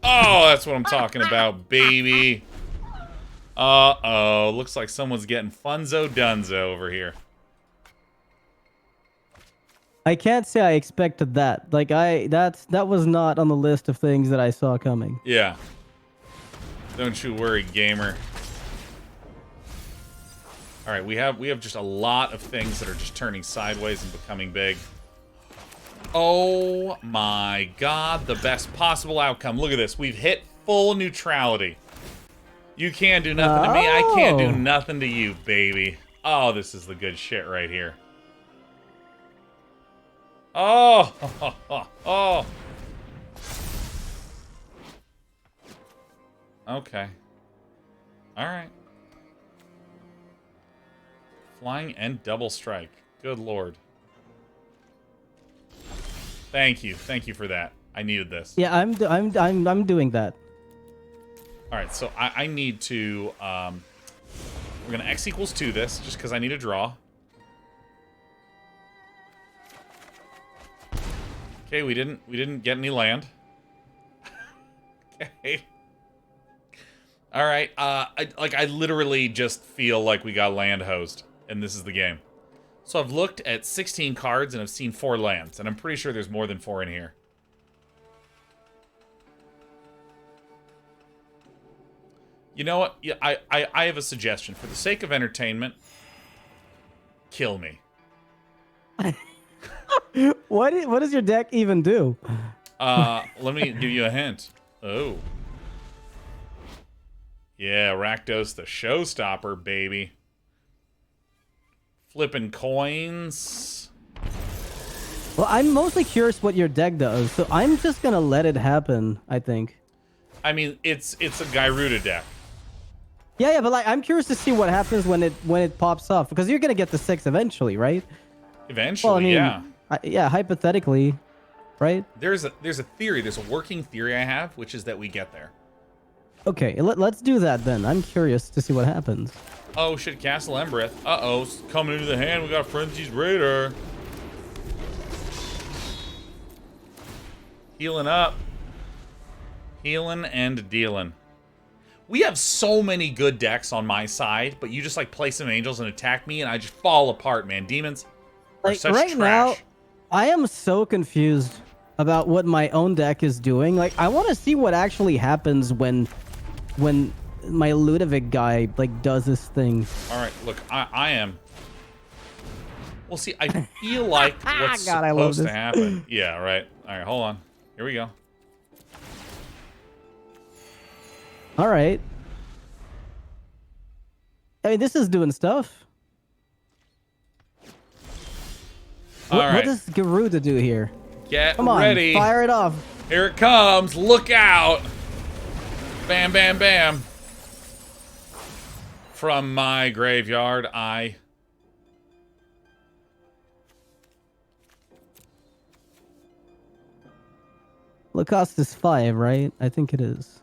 Oh, that's what I'm talking about, baby. Uh-oh. Looks like someone's getting funzo dunzo over here. I can't say I expected that. Like that was not on the list of things that I saw coming. Yeah. Don't you worry, gamer. All right, we have just a lot of things that are just turning sideways and becoming big. Oh my god, the best possible outcome. Look at this. We've hit full neutrality. You can't do nothing to me. I can't do nothing to you, baby. Oh, this is the good shit right here. Oh, Okay. All right. Flying and double strike. Good lord. Thank you for that. I needed this. Yeah, I'm doing that. All right, so I need to. We're gonna X equals 2 this, just because I need a draw. Okay, we didn't get any land. Okay. All right. I literally just feel like we got land hosed, and this is the game. So I've looked at 16 cards and I've seen 4 lands, and I'm pretty sure there's more than 4 in here. You know what? Yeah, I have a suggestion. For the sake of entertainment, kill me. What does your deck even do? Let me give you a hint. Oh. Yeah, Rakdos the showstopper, baby. Flipping coins. Well, I'm mostly curious what your deck does, so I'm just gonna let it happen, I think. I mean, it's a Gyruda deck. Yeah, but like I'm curious to see what happens when it pops off, because you're gonna get the 6 eventually, right? Eventually, Well, I mean, yeah. Yeah, hypothetically, right? There's a theory, there's a working theory I have, which is that we get there. Okay, let's do that then. I'm curious to see what happens. Oh shit, Castle Embereth. Uh-oh, it's coming into the hand. We got Frenzy's Raider. Healing up. Healing and dealing. We have so many good decks on my side, but you just like play some angels and attack me and I just fall apart, man. Demons are Like such right trash. now, I am so confused about what my own deck is doing. Like I want to see what actually happens when my Ludevic guy like does this thing. All right, look, I am. Well, see, I feel like what's God, I love supposed to this. happen. Yeah, right. All right, hold on. Here we go. All right. I mean, this is doing stuff. All What right, does Gyruda do here? get Come on, ready. fire it off. Here it comes. Look out. Bam, bam, bam. From my graveyard, The cost is 5, right? I think it is.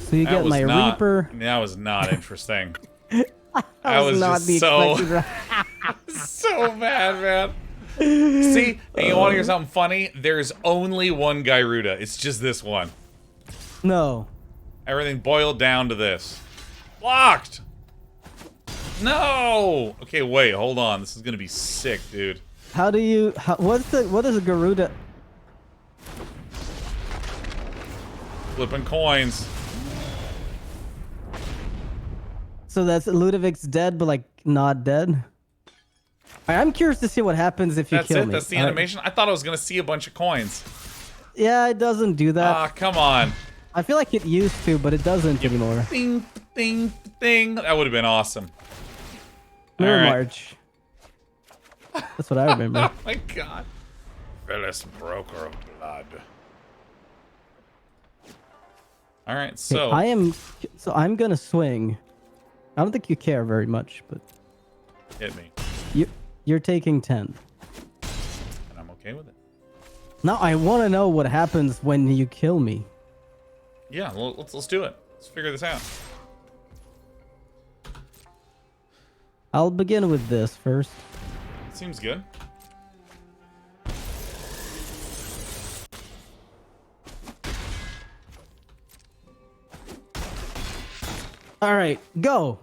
So you That get was my not- Reaper. That was not interesting. That was not just the so- expected So bad, man. See, and you want to hear something funny? There's only one Gyruda. It's just this one. No. Everything boiled down to this. Blocked! No! Okay, wait, hold on. This is gonna be sick, dude. How do you... what is a Gyruda... Flipping coins. So that's Ludevic's dead, but like not dead? Alright, I'm curious to see what happens if you That's kill it? me. That's the Alright. animation? I thought I was gonna see a bunch of coins. Yeah, it doesn't do that. Ah, come on. I feel like it used to, but it doesn't anymore. Ding, ding, ding. That would have been awesome. Mirror Alright. March. That's what I remember. Oh my god. Phyllis Broker of Blood. Alright, so... I'm gonna swing. I don't think you care very much, but hit me. you're taking 10. And I'm okay with it. Now I want to know what happens when you kill me. Yeah, well, let's do it. Let's figure this out. I'll begin with this first. Seems good. All right, go.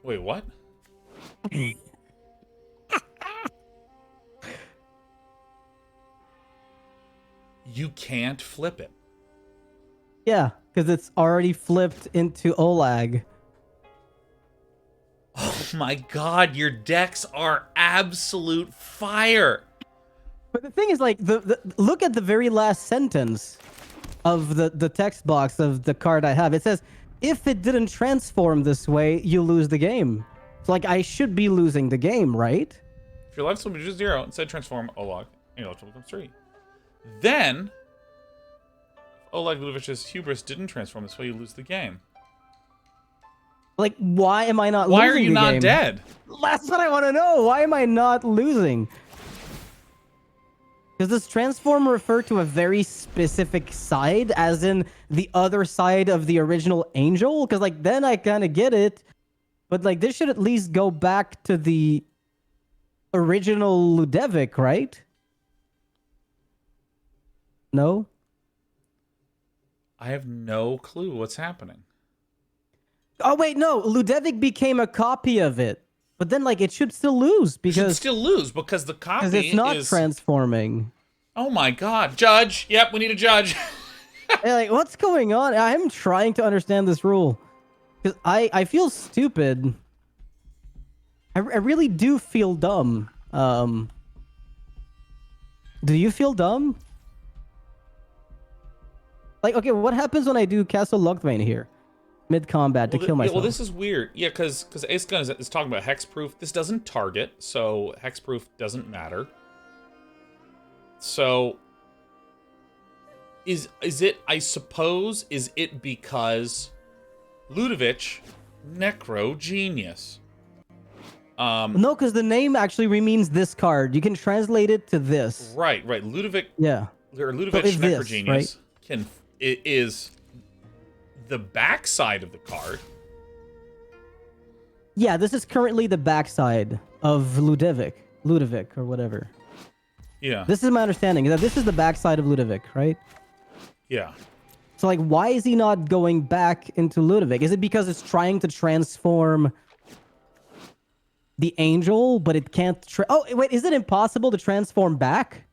Wait, what? You can't flip it. Yeah, because it's already flipped into Olag. Oh my god, your decks are absolute fire. But the thing is, like, look at the very last sentence of the text box of the card I have. It says, if it didn't transform this way, you lose the game. So, like, I should be losing the game, right? If your life swim is 0, instead transform Olog, and your life swim becomes 3. Then, Oleg Ludevic's hubris didn't transform. That's why you lose the game. Like, why am I not Why losing are you the not game? dead? That's what I want to know. Why am I not losing? Does this transform refer to a very specific side, as in the other side of the original angel? Because, like, then I kind of get it. But, like, this should at least go back to the original Ludevic, right? No? I have no clue what's happening. Oh, wait, no. Ludevic became a copy of it. But then, like, it should still lose You should because still lose because the copy it's not is... transforming. Oh my god. Judge. Yep, we need a judge. Hey, like, what's going on? I'm trying to understand this rule. Because I feel stupid. I really do feel dumb. Do you feel dumb? Like, okay, what happens when I do Castle Lochthwain here? Mid-combat to kill myself. Well, this is weird. Yeah, because Ace Gun is talking about hexproof. This doesn't target, so hexproof doesn't matter. So, is it, I suppose, is it because Ludevic, Necro Genius? No, because the name actually means this card. You can translate it to this. Right. Ludevic, Yeah. or Ludevic, So it's Necro this, Genius right? is the backside of the card. Yeah, this is currently the backside of Ludevic, or whatever. Yeah. This is my understanding, that this is the backside of Ludevic, right? Yeah. So, like, why is he not going back into Ludevic? Is it because it's trying to transform the angel, but it can't... Oh, wait, is it impossible to transform back?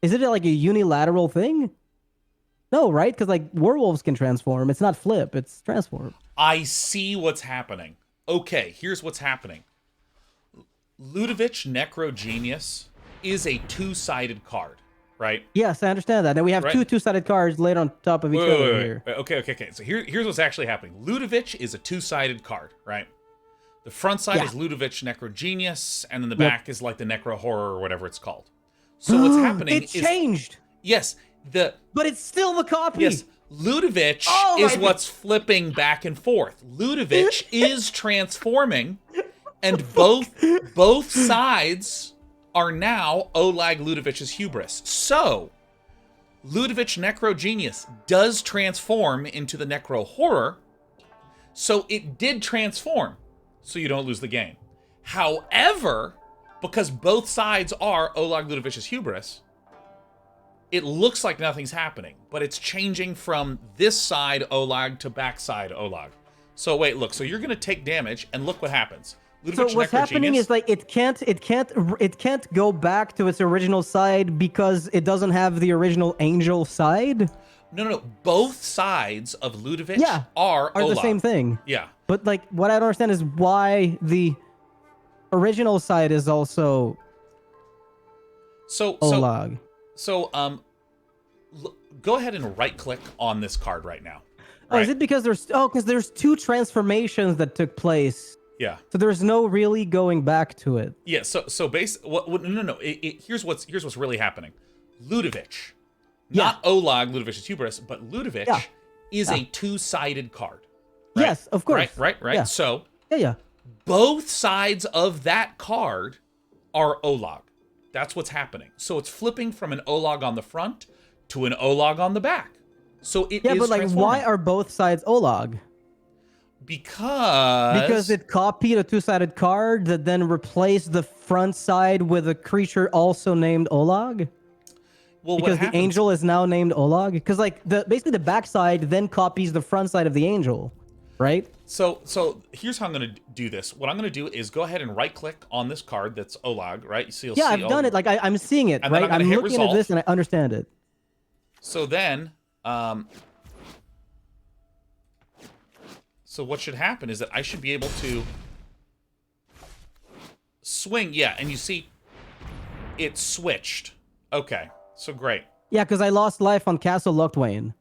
Is it like a unilateral thing? No, right? Because, like, werewolves can transform. It's not flip, it's transform. I see what's happening. Okay, here's what's happening. Ludevic Necro Genius is a two-sided card, right? Yes, I understand that. Now we have Right. two-sided cards laid on top of each other here. Okay. So here's what's actually happening. Ludevic is a two-sided card, right? The front side is Ludevic Necro Genius, and then the back is like the Necro Horror or whatever it's called. So what's happening It changed! Yes, But it's still the copy! Yes, Ludevic is what's flipping back and forth. Ludevic is transforming, and both sides are now Oleg Ludevic's hubris. So, Ludevic Necro Genius does transform into the Necro Horror, so it did transform, so you don't lose the game. However, because both sides are Oleg Ludevic's hubris, it looks like nothing's happening, but it's changing from this side Olag to backside Olag. So wait, look. So you're gonna take damage, and look what happens. Ludevic So what's happening is, like, it can't go back to its original side because it doesn't have the original angel side. No. Both sides of Ludevic are the same thing. Yeah. But, like, what I don't understand is why the original side is also Olag. So go ahead and right-click on this card right now. Oh, is it because there's two transformations that took place? Yeah. So there's no really going back to it. Yeah. So no. Here's what's really happening. Ludevic, not Olag Ludevic's hubris, but Ludevic is a two-sided card. Right? Yes, of course. Right. Yeah. So yeah. both sides of that card are Olag. That's what's happening. So it's flipping from an Olag on the front to an Olag on the back. So it is but, like, why are both sides Olag? Because it copied a two-sided card that then replaced the front side with a creature also named Olag? Well, because the angel is now named Olag? Because, like, basically the back side then copies the front side of the angel, right? So here's how I'm going to do this. What I'm going to do is go ahead and right-click on this card that's Olag, right? So you'll see I've done it. Like, I'm seeing it, and right? I'm looking resolve. at this and I understand it. So then, so what should happen is that I should be able to swing. Yeah, and you see, it switched. Okay, so great. Yeah, because I lost life on Castle Lochthwain.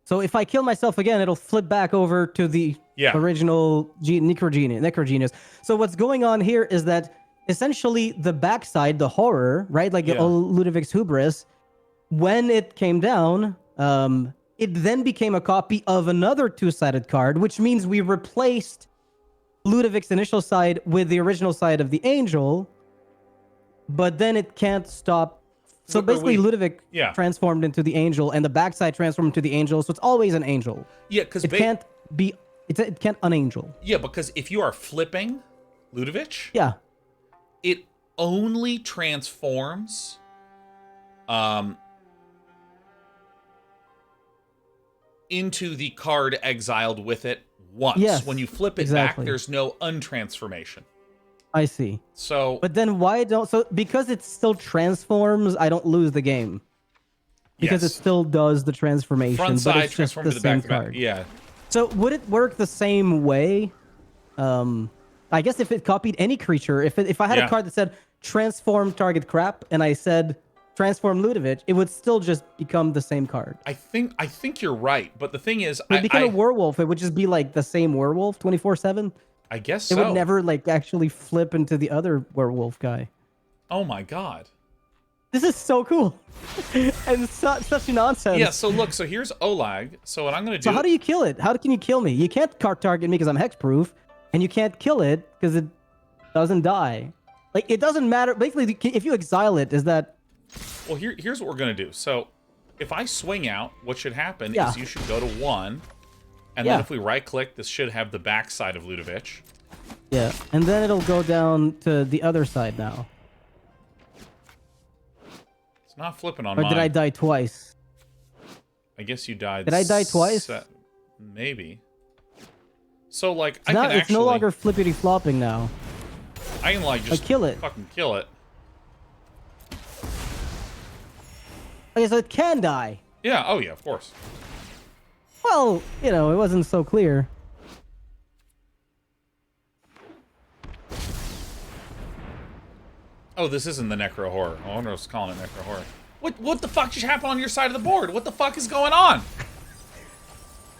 So if I kill myself again, it'll flip back over to the original Necro Genius. So what's going on here is that essentially the backside, the horror, right? Like Ludevic's hubris, when it came down, it then became a copy of another two-sided card, which means we replaced Ludevic's initial side with the original side of the angel, but then it can't stop. So basically, Ludevic transformed into the angel, and the backside transformed into the angel, so it's always an angel. Yeah, because it can't be. It can't unangel. Yeah, because if you are flipping Ludevic, it only transforms into the card exiled with it once. Yes, when you flip it back, there's no untransformation. I see. So, but then why don't because it still transforms, I don't lose the game. Because it still does the transformation, front side but it's just the same card. Yeah. So would it work the same way? I guess if it copied any creature, if I had a card that said transform target crap and I said transform Ludevic, it would still just become the same card. I think you're right, but the thing is, it would become a werewolf. It would just be like the same werewolf 24/7. I guess it would never like actually flip into the other werewolf guy. Oh my god. This is so cool. And it's such nonsense. Yeah, so look, so here's Olag. So what I'm going to do... So how do you kill it? How can you kill me? You can't target me because I'm hexproof, and you can't kill it because it doesn't die. Like, it doesn't matter. Basically, if you exile it, is that... Well, here's what we're going to do. So if I swing out, what should happen is you should go to 1, and then if we right-click, this should have the back side of Ludevic. Yeah, and then it'll go down to the other side now. Not flipping on or mine. Did I die twice? I guess you died. Did I die twice? Maybe. So like, it's it's no longer flippity flopping now. I can like just kill it. Fucking kill it. Okay, so it can die. Yeah. Oh yeah, of course. Well, you know, it wasn't so clear. Oh, this isn't the Necro Horror. I wonder what's calling it Necro Horror. What the fuck just happened on your side of the board? What the fuck is going on?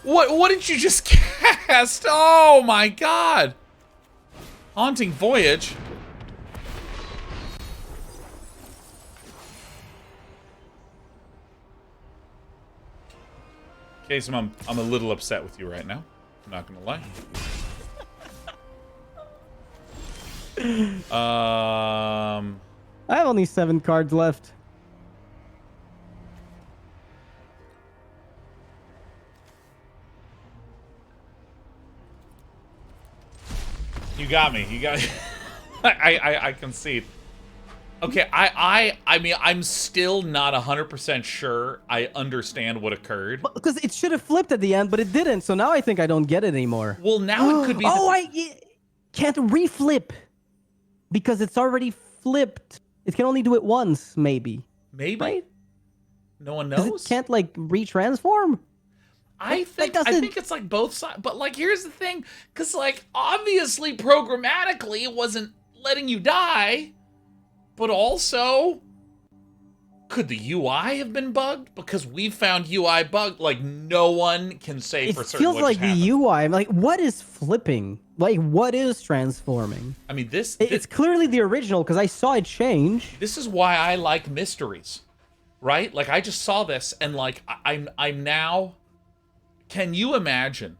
What did you just cast? Oh my god! Haunting Voyage. Okay, so I'm a little upset with you right now. I'm not gonna lie. I have only 7 cards left. You got me. You got. I concede. Okay, I mean, I'm still not 100% sure I understand what occurred. Because it should have flipped at the end, but it didn't. So now I think I don't get it anymore. Well, now it could be. I can't reflip because it's already flipped. It can only do it once, maybe. Maybe. Right? No one knows. It can't like retransform. I think it's like both sides. But like, here's the thing, because like obviously programmatically it wasn't letting you die. But also, could the UI have been bugged? Because we found UI bugged. Like, no one can say for certain. It feels like the UI. I'm like, what is flipping? Like, what is transforming? I mean, it's clearly the original because I saw it change. This is why I like mysteries, right? Like, I just saw this and like, I'm now. Can you imagine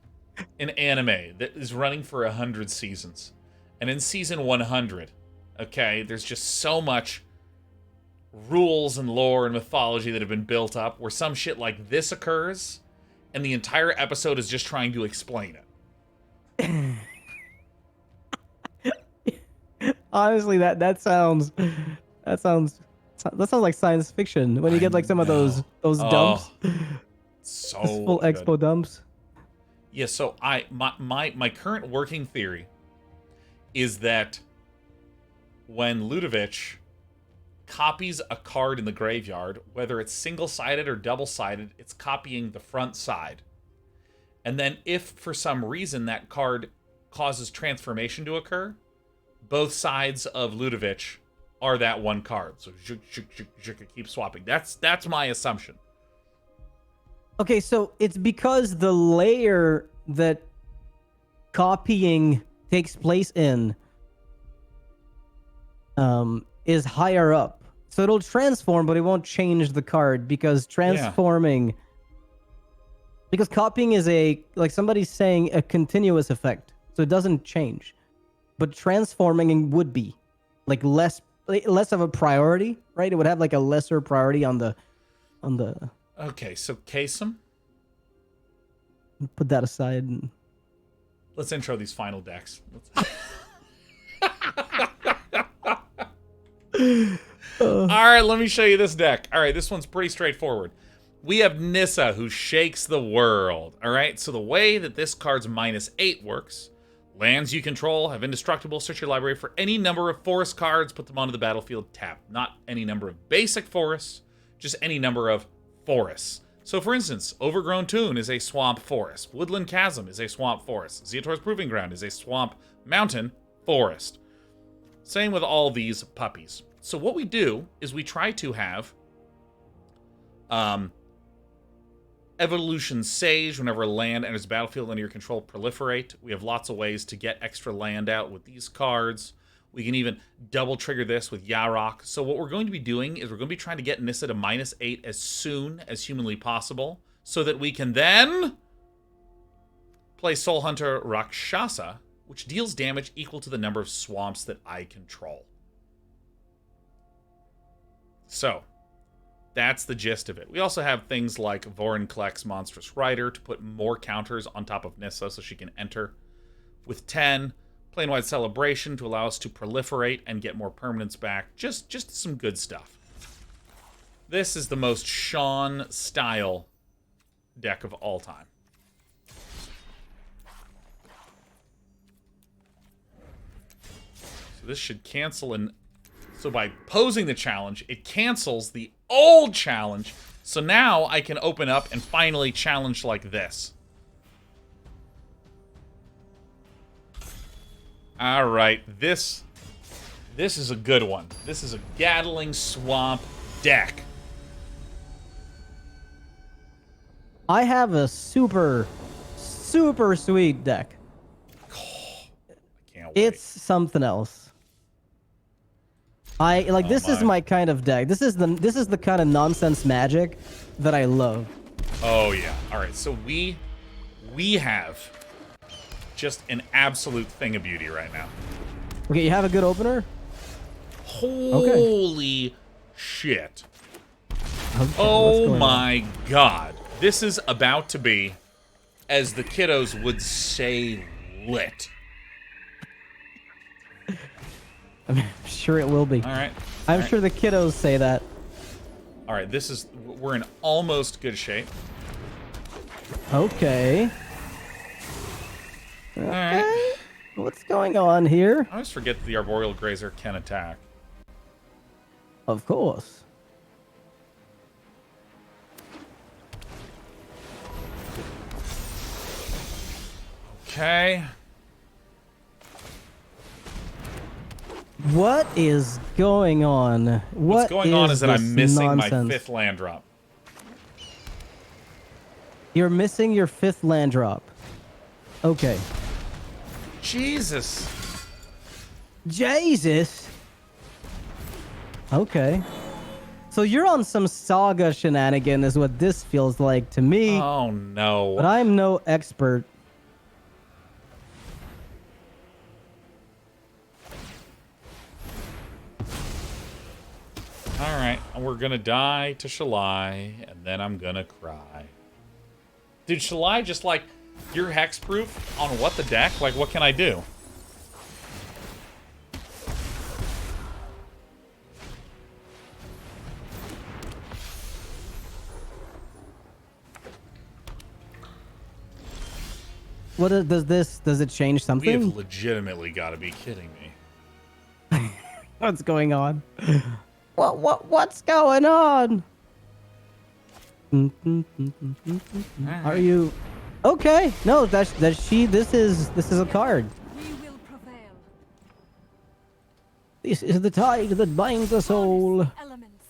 an anime that is running for 100 seasons, and in season 100? Okay, there's just so much rules and lore and mythology that have been built up where some shit like this occurs and the entire episode is just trying to explain it. Honestly, that sounds like science fiction when you get like some of those dumps. So full good. expo dumps. Yeah, so my current working theory is that when Ludevic copies a card in the graveyard, whether it's single-sided or double-sided, it's copying the front side. And then if, for some reason, that card causes transformation to occur, both sides of Ludevic are that one card. So it keeps swapping. That's my assumption. Okay, so it's because the layer that copying takes place in is higher up. So it'll transform, but it won't change the card because transforming Because copying is like somebody's saying, a continuous effect, so it doesn't change. But transforming would be like less of a priority, right? It would have like a lesser priority on the. Okay, so Kasem, Put that aside. And... let's intro these final decks. All right, let me show you this deck. All right, this one's pretty straightforward. We have Nissa, who shakes the world. All right, so the way that this card's -8 works, lands you control have indestructible. Search your library for any number of forest cards, put them onto the battlefield, tap. Not any number of basic forests, just any number of forests. So for instance, Overgrown Toon is a swamp forest. Woodland Chasm is a swamp forest. Zeator's Proving Ground is a swamp mountain forest. Same with all these puppies. So what we do is we try to have Evolution Sage, whenever a land enters the battlefield under your control, proliferate. We have lots of ways to get extra land out with these cards. We can even double trigger this with Yarok. So what we're going to be doing is we're going to be trying to get Nissa to -8 as soon as humanly possible, so that we can then play Soul Hunter Rakshasa, which deals damage equal to the number of swamps that I control. So that's the gist of it. We also have things like Vorinclex Monstrous Rider to put more counters on top of Nissa so she can enter. With 10, Planewide Celebration to allow us to proliferate and get more permanents back. Just some good stuff. This is the most Sean style deck of all time. So this should cancel an... So by posing the challenge, it cancels the old challenge. So now I can open up and finally challenge like this. All right, this is a good one. This is a Gatling Swamp deck. I have a super sweet deck. I can't wait. It's something else. This is my kind of deck. This is the kind of nonsense magic that I love. Oh yeah. All right. So we have just an absolute thing of beauty right now. Okay, you have a good opener? Holy shit. Okay, Oh my god. This is about to be, as the kiddos would say, lit. I'm sure it will be. All right. I'm sure the kiddos say that. All right, we're in almost good shape. Okay. All right. What's going on here? I always forget that the Arboreal Grazer can attack. Of course. Okay. What is going on? What's going on is that I'm missing nonsense? my 5th land drop. You're missing your 5th land drop. Okay. Jesus. Jesus. Okay. So you're on some saga shenanigan is what this feels like to me. Oh no. But I'm no expert. Alright, we're gonna die to Shalai, and then I'm gonna cry. Dude, Shalai just like, you're hexproof on what the deck? Like, what can I do? Does it change We something? have legitimately got to be kidding me. What's going on? What's going on? Are you okay? No, that's she. This is a card. We will prevail. This is the tide that binds us all. Elements.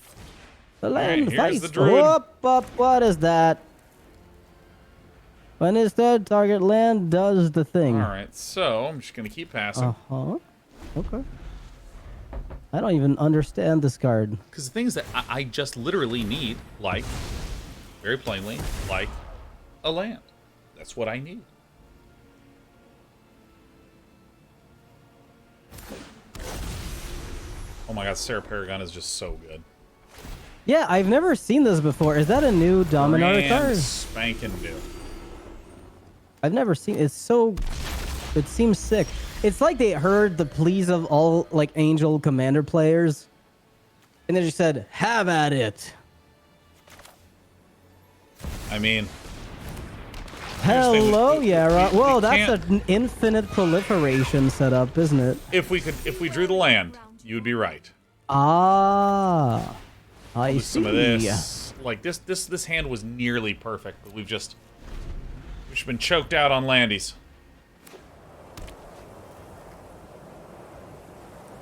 The land here's fights. the druid. Up. What is that? When it's dead, target land does the thing. Alright, so I'm just gonna keep passing. Okay. I don't even understand this card. Because the things that I just literally need, like, very plainly, like, a land. That's what I need. Oh my god, Sarah Paragon is just so good. Yeah, I've never seen this before. Is that a new Dominar Brand card? spanking new. I've never seen. It's so. It seems sick. It's like they heard the pleas of all like Angel Commander players, and they just said, "Have at it." I mean, Hello, Yara. Whoa, that's can't- an infinite proliferation setup, isn't it? if we drew the land, you would be right. Ah, I With see. some of this, like this hand was nearly perfect, but we've just been choked out on landies.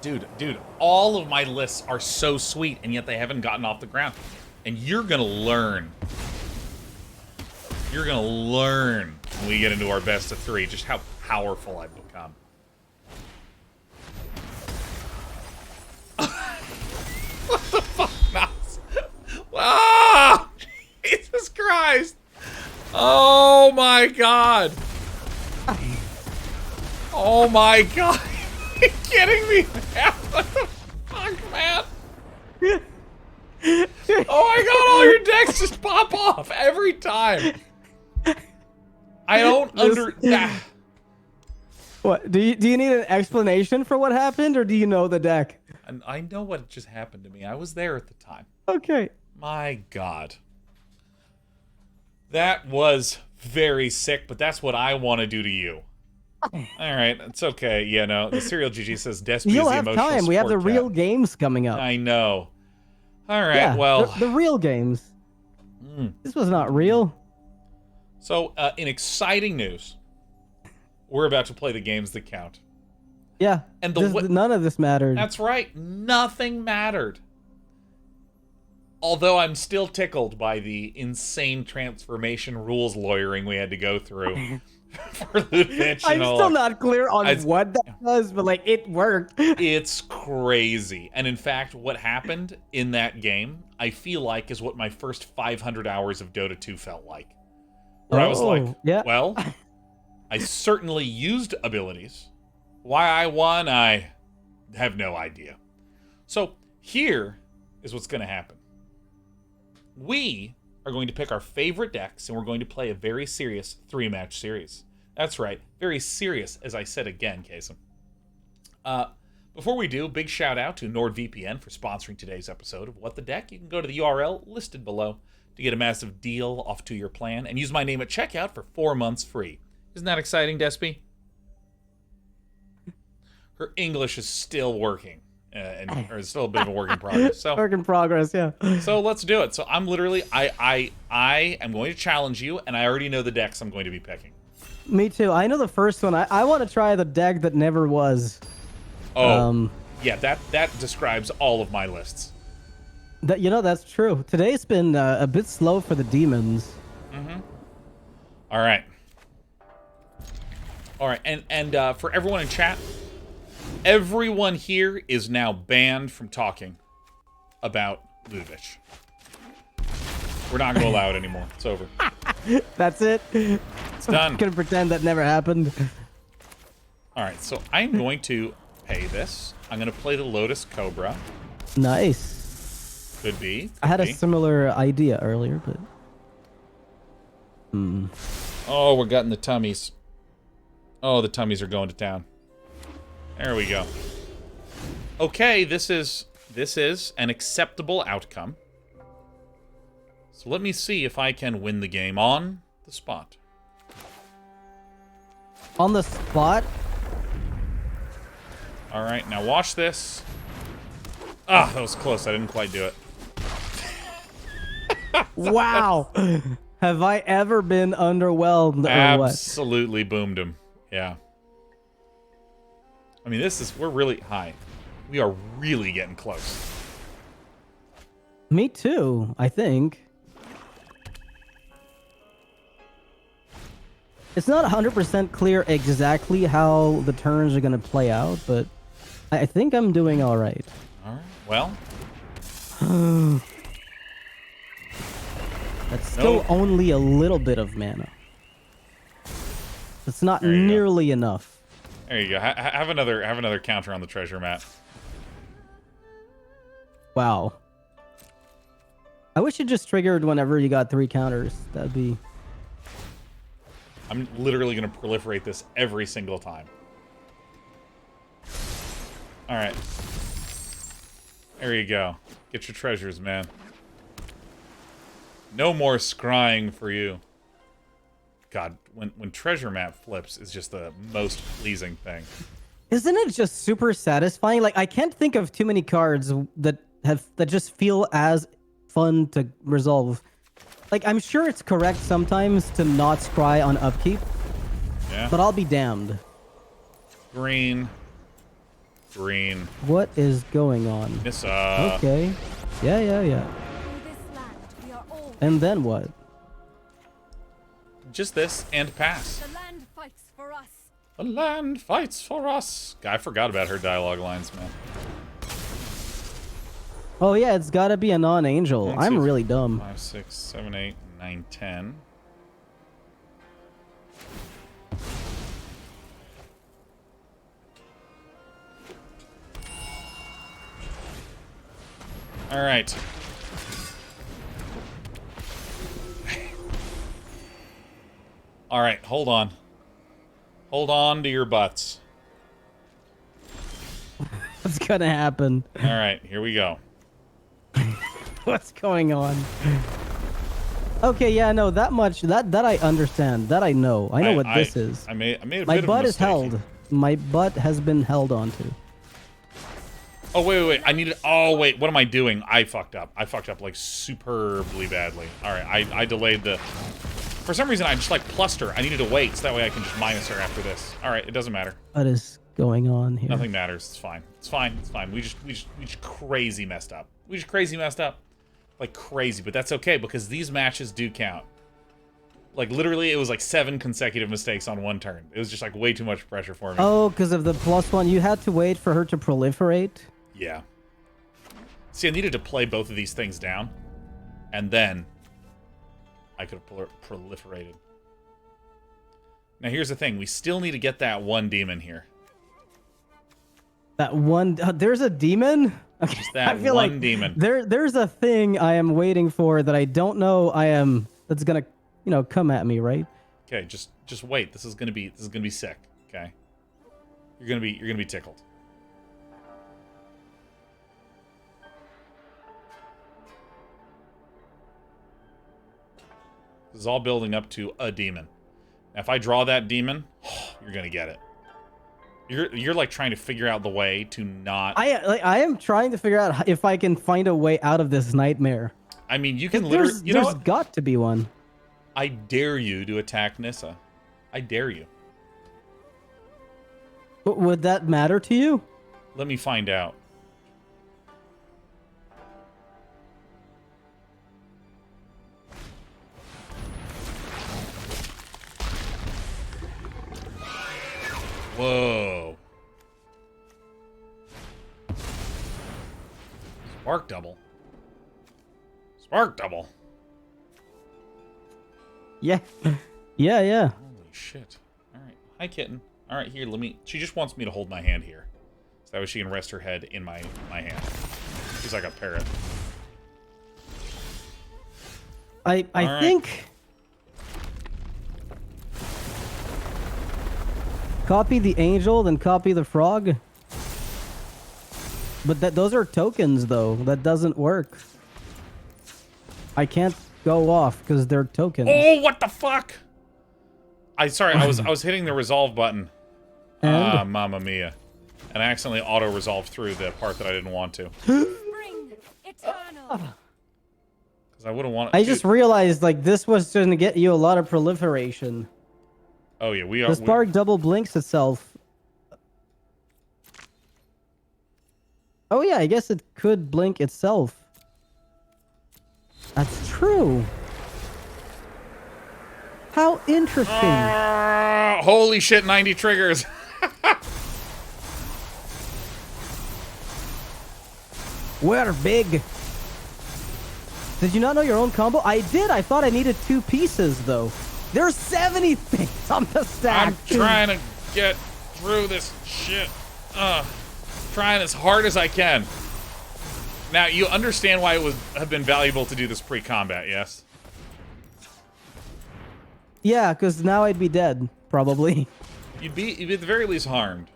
Dude, all of my lists are so sweet, and yet they haven't gotten off the ground. And you're gonna learn. You're gonna learn when we get into our best of 3 just how powerful I've become. What the fuck, Mouse? Ah! Jesus Christ! Oh my god! Oh my god! Are you kidding me, man? What the fuck, man? Oh my god, all your decks just pop off every time. I don't understand. What do you need an explanation for what happened, or do you know the deck? And I know what just happened to me. I was there at the time. Okay. My god. That was very sick, but that's what I want to do to you. Alright, it's okay. Yeah, no. The Serial GG says Despy is You'll the have emotional time. We have the support real cat. games coming up. I know. Alright, Yeah, well. the real games. This was not real. So, in exciting news, we're about to play the games that count. Yeah. And none of this mattered. That's right. Nothing mattered. Although I'm still tickled by the insane transformation rules lawyering we had to go through for Ludevic. I'm still not clear on what that was, but like it worked. It's crazy. And in fact, what happened in that game, I feel like is what my first 500 hours of Dota 2 felt like. Where I was like, yeah. well, I certainly used abilities. Why I won, I have no idea. So here is what's going to happen. We are going to pick our favorite decks, and we're going to play a very serious 3-match series. That's right, very serious, as I said again, Kasem. Before we do, big shout out to NordVPN for sponsoring today's episode of What the Deck. You can go to the URL listed below to get a massive deal off to your plan, and use my name at checkout for 4 months free. Isn't that exciting, Despy? Her English is still working, or it's still a bit of a work in progress. So Work in progress, yeah. So let's do it. So I'm literally, I am going to challenge you, and I already know the decks I'm going to be picking. Me too. I know the first one. I want to try the deck that never was. Oh, yeah, that describes all of my lists. That's true. Today's been a bit slow for the demons. Mm-hmm. All right. All right, and for everyone in chat, everyone here is now banned from talking about Ludevic. We're not going to allow it anymore. It's over. That's it. It's done. I'm gonna pretend that never happened. All right, so I'm going to pay this. I'm going to play the Lotus Cobra. Nice. Could be. I had a similar idea earlier, but. Oh, we're getting the tummies. Oh, the tummies are going to town. There we go. Okay, this is an acceptable outcome. So let me see if I can win the game on the spot. On the spot? All right, now watch this. Ah, that was close. I didn't quite do it. Wow. Have I ever been underwhelmed or what? Absolutely boomed him. Yeah. I mean, we're really high. We are really getting close. Me too, I think. It's not 100% clear exactly how the turns are going to play out, but I think I'm doing all right. All right. Well. Let's still Nope. only a little bit of mana. It's not nearly enough. There you go. Have another counter on the treasure map. Wow. I wish it just triggered whenever you got 3 counters. That'd be... I'm literally going to proliferate this every single time. All right. There you go. Get your treasures, man. No more scrying for you. God, when treasure map flips is just the most pleasing thing. Isn't it just super satisfying? Like, I can't think of too many cards that just feel as fun to resolve. Like, I'm sure it's correct sometimes to not scry on upkeep. Yeah. But I'll be damned. Green. Green. What is going on? Nissa. Okay. Yeah. And then what? Just this and pass. The land fights for us. The land fights for us. God, I forgot about her dialogue lines, man. Oh yeah, it's gotta be a non-angel. I'm really dumb. 5, 6, 7, 8, 9, 10. All right. All right, hold on. Hold on to your butts. What's gonna happen? All right, here we go. What's going on? Okay, yeah, no, that much. That I understand. That I know. I know what this is. I made a My bit of a butt is mistake held. here. My butt has been held onto. Oh, wait. I needed... Oh, wait. What am I doing? I fucked up. I fucked up, like, superbly badly. All right. I delayed the... For some reason, I just, like, plussed her. I needed to wait, so that way I can just minus her after this. All right. It doesn't matter. What is going on here? Nothing matters. It's fine. It's fine. It's fine. We just crazy messed up. We just crazy messed up. Like, crazy. But that's okay, because these matches do count. Like, literally, it was, like, 7 consecutive mistakes on one turn. It was just, like, way too much pressure for me. Oh, because of the +1. You had to wait for her to proliferate? Yeah. See, I needed to play both of these things down, and then I could have proliferated. Now, here's the thing. We still need to get that one demon here. That one... there's a demon? Okay. Just that I feel one like demon. There's a thing I am waiting for that I don't know that's gonna, come at me, right? Okay, just wait. This is gonna be sick. Okay, you're gonna be tickled. This is all building up to a demon. Now, if I draw that demon, you're gonna get it. You're like trying to figure out the way to not. I am trying to figure out if I can find a way out of this nightmare. I mean, you can literally. There's got to be one. I dare you to attack Nissa. I dare you. But would that matter to you? Let me find out. Whoa. Spark double. Spark double. Yeah. Yeah. Holy shit. Alright. Hi, kitten. Alright, here, let me... She just wants me to hold my hand here. So that way she can rest her head in my hand. She's like a parrot. I think... Copy the angel, then copy the frog. But those are tokens, though. That doesn't work. I can't go off because they're tokens. Oh, what the fuck? I was hitting the resolve button. And? Mamma mia. And I accidentally auto-resolved through the part that I didn't want to. Spring eternal. Because I would have wanted... I just realized, like, this was going to get you a lot of proliferation. Oh, yeah, we are... The spark double blinks itself. Oh, yeah, I guess it could blink itself. That's true. How interesting. Holy shit, 90 triggers. We're big. Did you not know your own combo? I did. I thought I needed 2 pieces, though. There's 70 things on the stack. I'm trying to get through this shit. Trying as hard as I can. Now, you understand why it would have been valuable to do this pre-combat, yes? Yeah, because now I'd be dead, probably. You'd be at the very least harmed.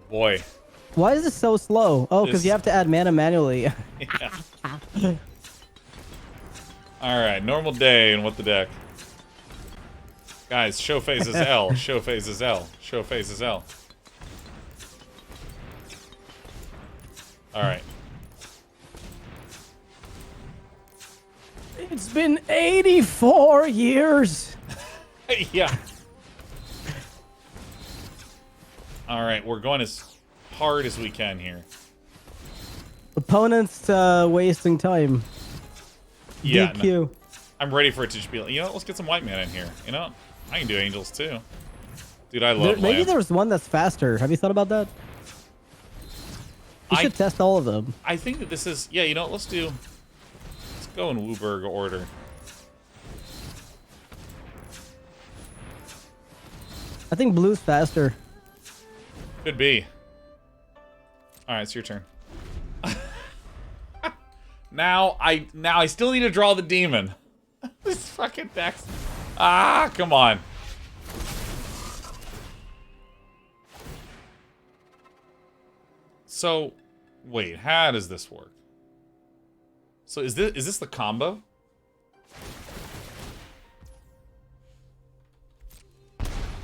Boy. Why is this so slow? Oh, because you have to add mana manually. Yeah. Alright, normal day and what the deck. Guys, show phase is L. Show phase is L. Show phase is L. Alright. It's been 84 years. Yeah. Alright, we're going as hard as we can here. Opponents wasting time. Yeah. DQ. No, I'm ready for it to just be like, you know, let's get some white mana in here. You know? I can do angels too. Dude, I love Maybe lands. there's one that's faster. Have you thought about that? You should test all of them. I think that this is... Yeah, you know what? Let's go in Wooburg order. I think blue's faster. Could be. Alright, it's your turn. Now I still need to draw the demon. This fucking deck's... Ah, come on. So, wait, how does this work? So is this the combo?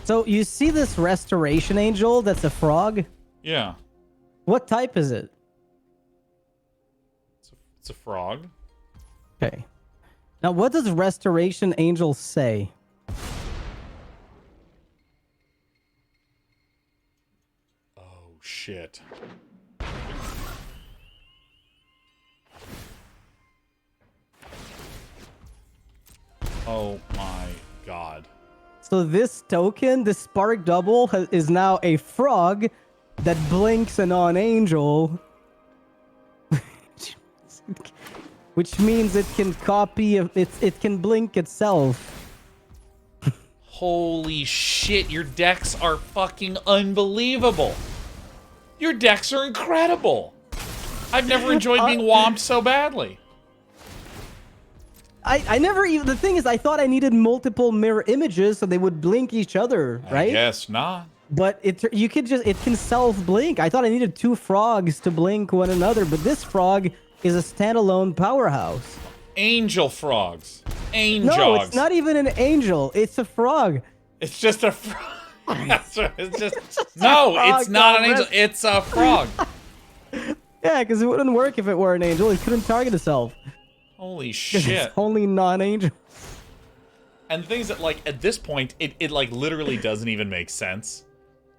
So you see this Restoration Angel that's a frog? Yeah. What type is it? It's a frog. Okay. Now what does Restoration Angel say? Oh, shit. Oh my god. So this token, this Spark Double, is now a frog that blinks a non-angel. Which means it can copy, it can blink itself. Holy shit, your decks are fucking unbelievable. Your decks are incredible. I've never enjoyed being whomped so badly. I never even, the thing is, I thought I needed multiple mirror images so they would blink each other, right? I guess not. But it can self-blink. I thought I needed 2 frogs to blink one another, but this frog is a standalone powerhouse. Angel frogs. Angels. No, it's not even an angel. It's a frog. It's just a frog. That's right. It's just no, it's not an angel. It's a frog. Yeah, because it wouldn't work if it were an angel. It couldn't target itself. Holy 'Cause shit. It's only non-angel. And things that, like, at this point, it like, literally doesn't even make sense.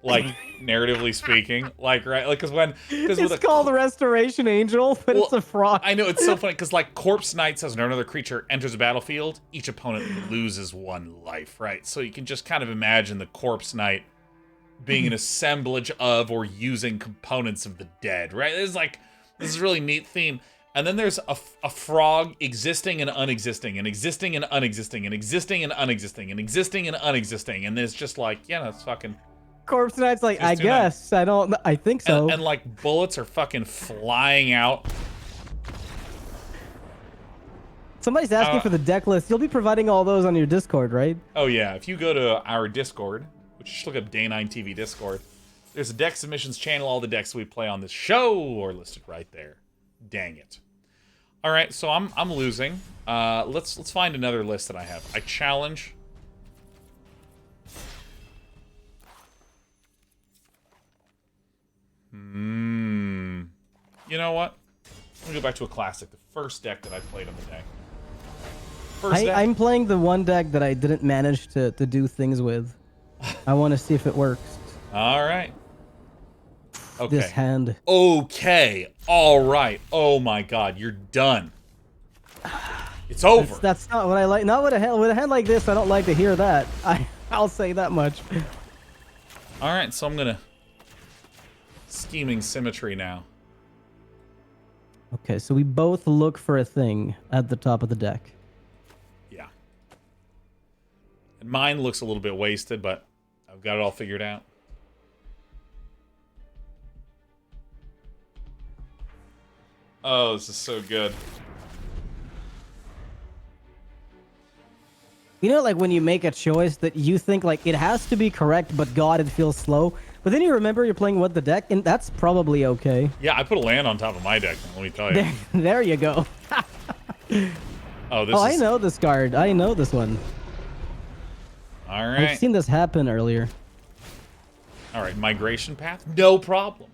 Like, narratively speaking. Like, right? Like, because It's called the Restoration Angel, but it's a frog. I know, it's so funny, because, like, Corpse Knight says when another creature enters the battlefield, each opponent loses 1 life, right? So you can just kind of imagine the Corpse Knight being an assemblage of or using components of the dead, right? It's like, this is a really neat theme. And then there's a frog existing and unexisting, and existing and unexisting, and existing and unexisting, and existing and unexisting, and there's just like, yeah, that's fucking... Corpse Knight's like, I guess. I think so. And like, bullets are fucking flying out. Somebody's asking for the deck list. You'll be providing all those on your Discord, right? Oh yeah, if you go to our Discord, which you should look up Day 9 TV Discord, there's a deck submissions channel. All the decks we play on this show are listed right there. Dang it. All right, so I'm losing. Let's find another list that I have. I challenge. You know what? I'm gonna go back to a classic. The first deck that I played on the day. I'm playing the one deck that I didn't manage to do things with. I want to see if it works. All right. Okay. This hand. Okay. All right. Oh my God, you're done. It's over. That's not what I like. Not with a hand like this. I don't like to hear that. I'll say that much. Alright, so I'm gonna... Scheming Symmetry now. Okay, so we both look for a thing at the top of the deck. Yeah. And mine looks a little bit wasted, but I've got it all figured out. Oh, this is so good. You know, like when you make a choice that you think like it has to be correct, but God, it feels slow. But then you remember you're playing with the deck, and that's probably okay. Yeah, I put a land on top of my deck, let me tell you. There you go. Oh, this is... I know this card. I know this one. Alright. I've seen this happen earlier. Alright, Migration Path? No problem.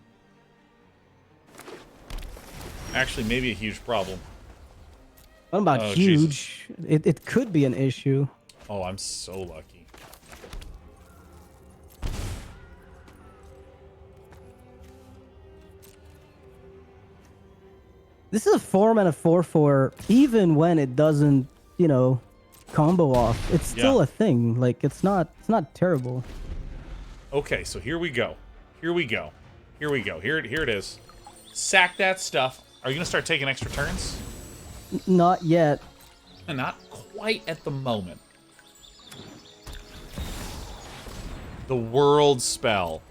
Actually, maybe a huge problem. What about Oh, huge? It could be an issue. Oh, I'm so lucky. This is a 4-mana 4/4, even when it doesn't, you know, combo off. It's still a thing. Like it's not terrible. Okay, so here we go. Here we go. Here we go. Here it is. Sack that stuff. Are you gonna start taking extra turns? Not yet. Not quite at the moment. The World Spell.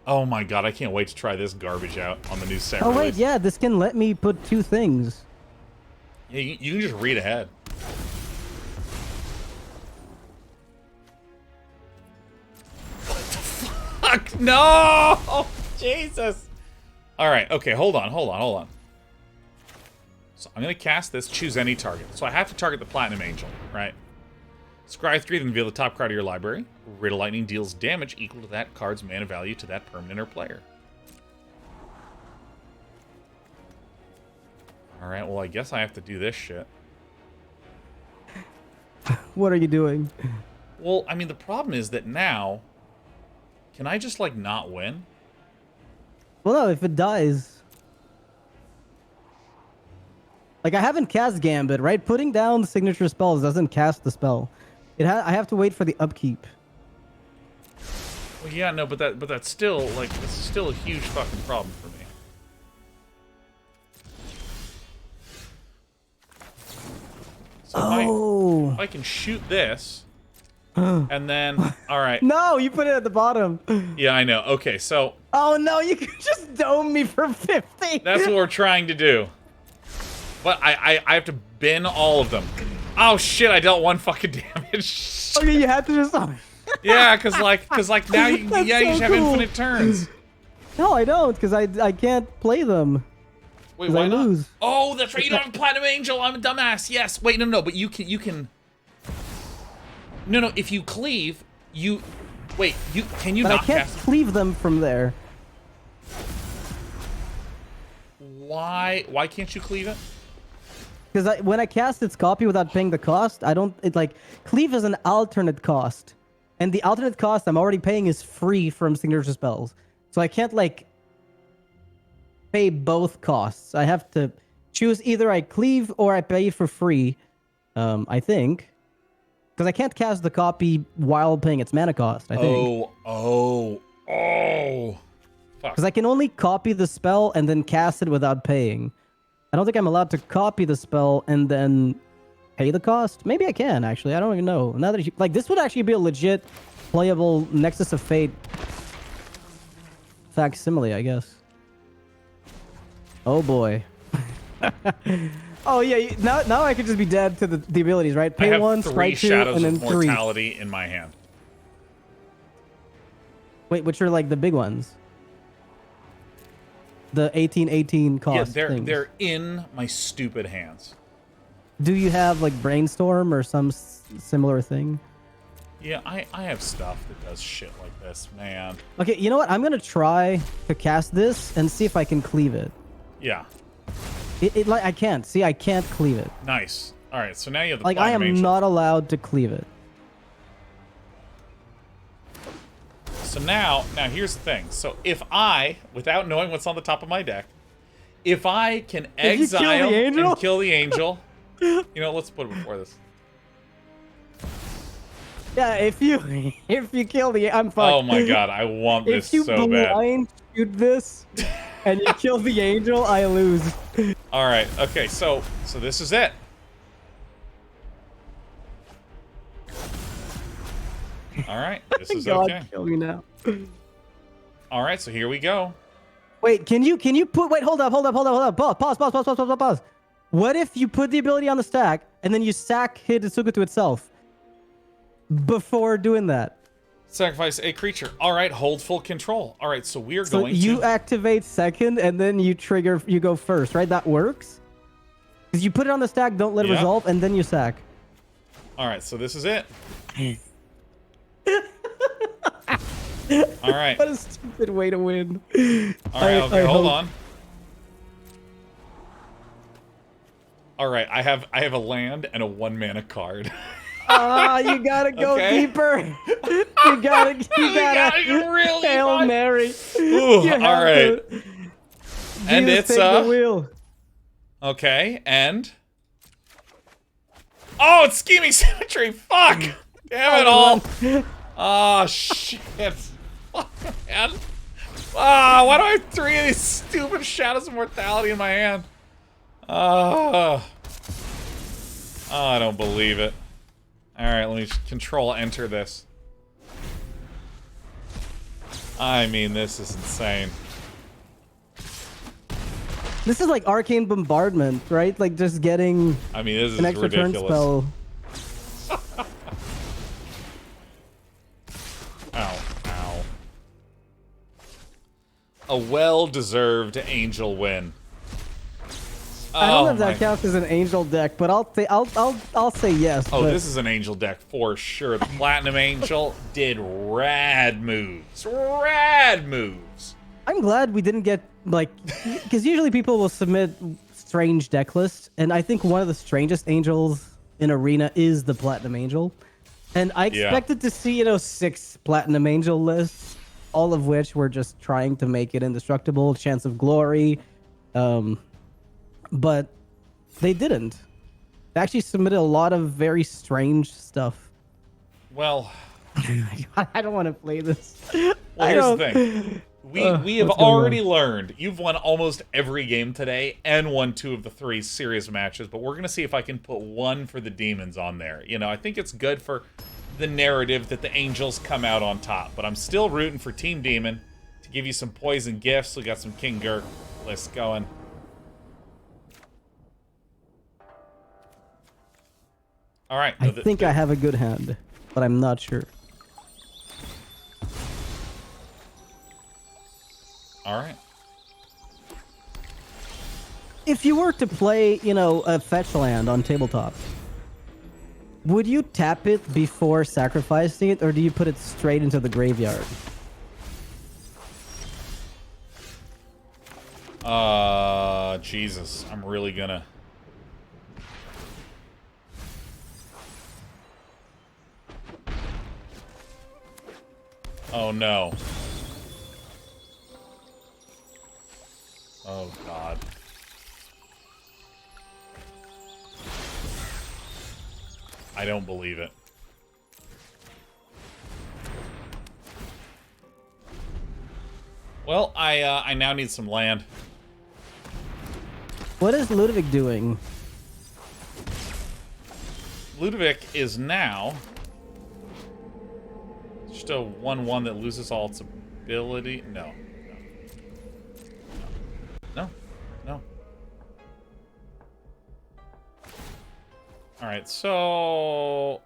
Oh my god, I can't wait to try this garbage out on the new set. Oh wait, yeah, this can let me put 2 things. Yeah, you can just read ahead. What the fuck? No! Oh, Jesus! Alright, okay, hold on. So I'm going to cast this, choose any target. So I have to target the Platinum Angel, right? Scry 3, then reveal the top card of your library. Riddle Lightning deals damage equal to that card's mana value to that permanent or player. Alright, well I guess I have to do this shit. What are you doing? Well, I mean, the problem is that now... Can I just, like, not win? Well, no, if it dies... Like, I haven't cast Gambit, right? Putting down the signature spells doesn't cast the spell. I have to wait for the upkeep. Well, yeah, no, but that's still, like, this is still a huge fucking problem for me. So if I can shoot this, and then, alright. No, you put it at the bottom. Yeah, I know. Okay, so... Oh, no, you can just dome me for 50. That's what we're trying to do. But I have to bin all of them. Oh shit! I dealt 1 fucking damage. Okay, you had to just. Yeah, cause like now you That's you just have so cool. infinite turns. No, I don't, because I can't play them. Wait, why I not? lose. Oh, that's right. You don't have a Platinum Angel. I'm a dumbass. Yes. Wait, no, but you can. No. If you cleave, you. Wait, can you But not I can't cast? cleave them from there. Why can't you cleave it? Because when I cast its copy without paying the cost, I don't. It like cleave is an alternate cost, and the alternate cost I'm already paying is free from signature spells, so I can't like pay both costs. I have to choose either I cleave or I pay for free. I think, because I can't cast the copy while paying its mana cost. I think. Oh. Fuck. Because I can only copy the spell and then cast it without paying. I don't think I'm allowed to copy the spell and then pay the cost. Maybe I can, actually. I don't even know. Now that like, this would actually be a legit playable Nexus of Fate facsimile, I guess. Oh, boy. Oh, yeah. Now I could just be dead to the abilities, right? I Pay have 1, 3 strike 2, Shadows and then of 3. Mortality in my hand. Wait, which are like the big ones? The 18/18 cost Yeah, things. they're in my stupid hands. Do you have like Brainstorm or some similar thing? Yeah, I have stuff that does shit like this, man. Okay, you know what? I'm gonna try to cast this and see if I can cleave it. Yeah, It like I can't. See, I can't cleave it. nice. All right, so now you have the Like I am Platinum Angel. not allowed to cleave it. So now here's the thing. So if I, without knowing what's on the top of my deck, if I can If you kill the exile angel? and kill the angel, you know, let's put it before this. Yeah, if you kill the, I'm fucked. Oh my god, I want this If you so bad. blind shoot this and you kill the angel, I lose. All right. Okay. So this is it. All right. This is God, okay. kill me now. All right. So here we go. Wait, can you put? Wait, hold up. Pause. What if you put the ability on the stack and then you sack Hidetsugu to itself before doing that? Sacrifice a creature. All right. Hold full control. All right. So we are So going you to. activate second and then you trigger. You go first, right? That works. Because you put it on the stack, don't let it Yeah. resolve, and then you sack. All right. So this is it. All right. What a stupid way to win. All right. Okay. I Hold hope- on. All right. I have a land and a 1-mana card. Ah, you gotta go Okay. deeper. You gotta really Hail much. Mary. Ooh, You all have right. to- And Jesus, it's take the wheel. Okay, and oh, it's scheming symmetry. Fuck! Damn it all! Oh shit! Fuck, man. Ah, why do I have 3 of these stupid Shadows of Mortality in my hand? Oh, I don't believe it. All right, let me control enter this. I mean, this is insane. This is like Arcane Bombardment, right? Like just getting I mean, this is an extra turn ridiculous. spell. Ow, ow. A well-deserved angel win. I don't know if my- that counts as an angel deck, but I'll say yes. Oh, but this is an angel deck for sure. The Platinum Angel did rad moves. Rad moves. I'm glad we didn't get like, because usually people will submit strange deck lists, and I think one of the strangest angels in Arena is the Platinum Angel, and I expected to see 6 Platinum Angel lists, all of which were just trying to make it indestructible, chance of glory, but they didn't. They actually submitted a lot of very strange stuff. Well, I don't want to play this. here's the thing. We have what's going already learned you've won almost every game today and won 2 of the 3 serious matches, but we're going to see if I can put 1 for the demons on there. I think it's good for the narrative that the angels come out on top, but I'm still rooting for Team Demon to give you some poison gifts. We got some King Gurk lists going. All right. I think I have a good hand, but I'm not sure. All right. If you were to play, a fetch land on tabletop, would you tap it before sacrificing it, or do you put it straight into the graveyard? Jesus. I'm really gonna... Oh, no. Oh, God. I don't believe it. Well, I now need some land. What is Ludevic doing? Ludevic is now just a 1/1 that loses all its ability. No. Alright, so...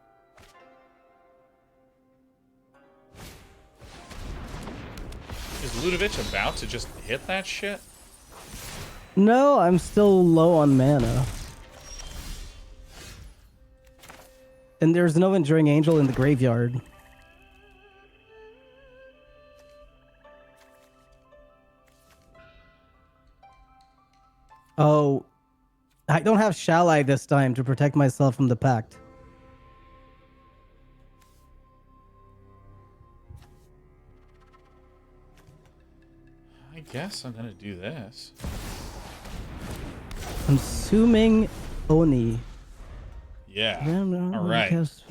Is Ludevic about to just hit that shit? No, I'm still low on mana. And there's no Enduring Angel in the graveyard. Oh, I don't have Shall I this time to protect myself from the pact. I guess I'm gonna do this. Consuming Oni. Yeah. Yeah, no, All right. cast-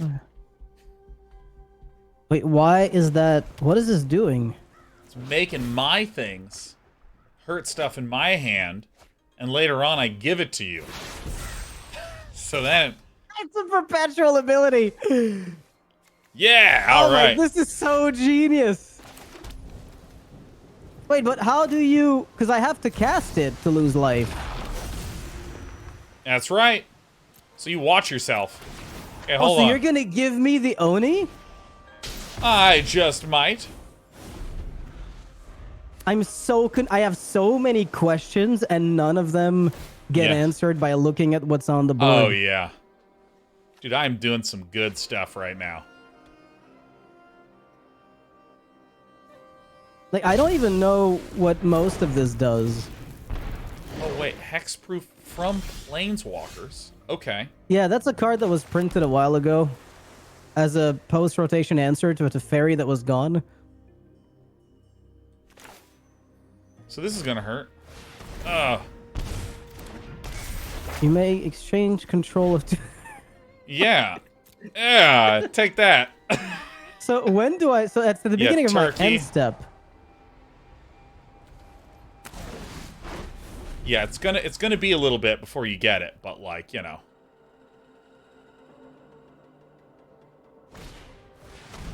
Wait, why is that? What is this doing? It's making my things hurt stuff in my hand, and later on I give it to you. So then... It's a perpetual ability. Yeah, all right. This is so genius. Wait, but how do you... Because I have to cast it to lose life. That's right. So you watch yourself. Okay, hold so on. you're going to give me the Oni? I just might. I'm so... I have so many questions, and none of them get answered by looking at what's on the board. Oh, yeah. Dude, I'm doing some good stuff right now. Like, I don't even know what most of this does. Oh, wait. Hexproof from Planeswalkers. Okay. Yeah, that's a card that was printed a while ago as a post-rotation answer to a Teferi that was gone. So this is gonna hurt. Ugh. You may exchange control of... Yeah. Yeah, take that. So when do I... So that's the beginning of my turkey. end step. Yeah, it's gonna be a little bit before you get it, but like, you know.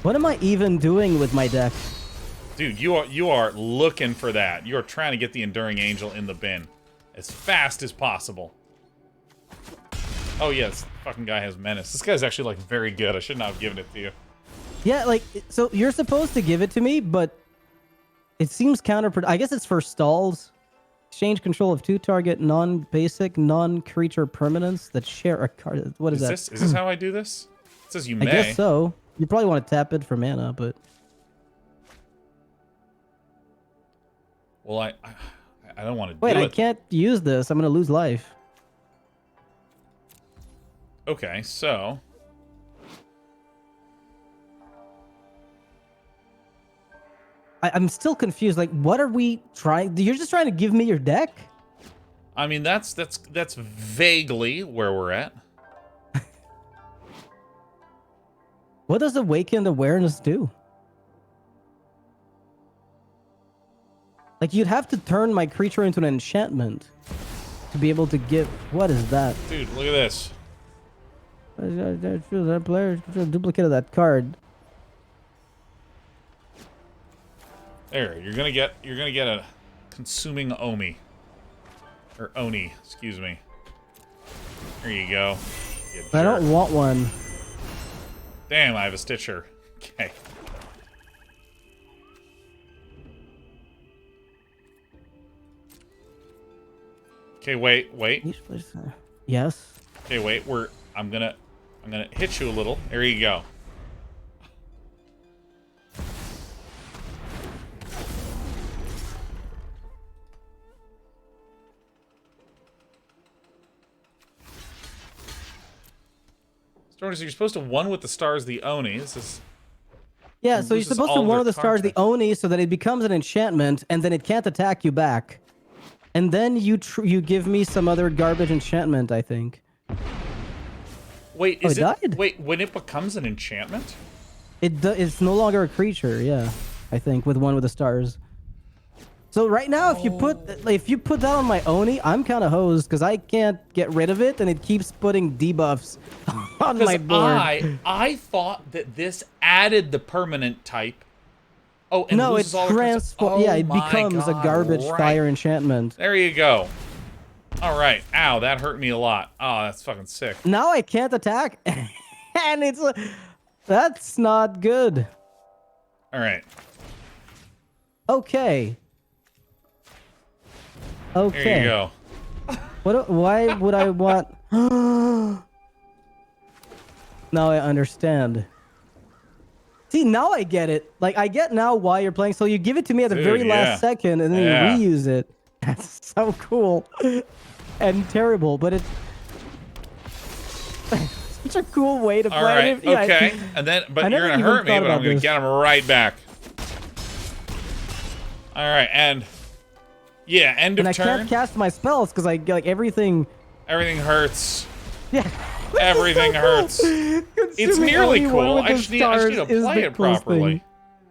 What am I even doing with my deck? Dude, you are looking for that. You are trying to get the Enduring Angel in the bin as fast as possible. Oh yes, fucking guy has Menace. This guy's actually like very good. I should not have given it to you. Yeah, like, so you're supposed to give it to me, but it seems counterproductive. I guess it's for stalls. Exchange control of 2 target non-basic, non-creature permanents that share a card. What is that? Is this how I do this? It says you may. I guess so. You probably want to tap it for mana, but... Well, I don't want to do Wait, it. I can't use this. I'm going to lose life. Okay, so... I'm still confused. Like, what are we trying? You're just trying to give me your deck? I mean, that's vaguely where we're at. What does Awakened Awareness do? Like, you'd have to turn my creature into an enchantment to be able to give... What is that? Dude, look at this. That player a duplicate of that card. There, you're gonna get a consuming Omi. Or Oni, excuse me. There you go. You I don't jerk. want one. Damn, I have a Stitcher. Okay. Okay, wait. Yes. Okay, wait. I'm gonna hit you a little. There you go. So you're supposed to one with the stars the Oni. This is... Yeah, so you're loses supposed to all one their of the stars the content. Oni so that it becomes an enchantment, and then it can't attack you back. And then you give me some other garbage enchantment, I think. Wait, Oh, is it died? Wait, when it becomes an enchantment? It's no longer a creature, yeah. I think with one with the stars. So right now, if you put that on my Oni, I'm kind of hosed because I can't get rid of it, and it keeps putting debuffs on my board. I thought that this added the permanent type. Oh, and No, loses it all the transforms. Yeah, it becomes a garbage fire enchantment. There you go. All right. Ow, that hurt me a lot. Oh, that's fucking sick. Now I can't attack, and that's not good. All right. Okay. Okay. There you go. Why would I want? Now I understand. See, now I get it. Like, I get now why you're playing. So you give it to me at the very last second, and then you reuse it. That's so cool and terrible, but it's such a cool way to play. All right. Yeah, Okay. And then, but you're gonna hurt me, but I'm gonna get him right back. All right, and yeah, end of turn. And I can't cast my spells because I like everything. Everything hurts. Yeah. Everything hurts. It's nearly cool. I just need to play it properly.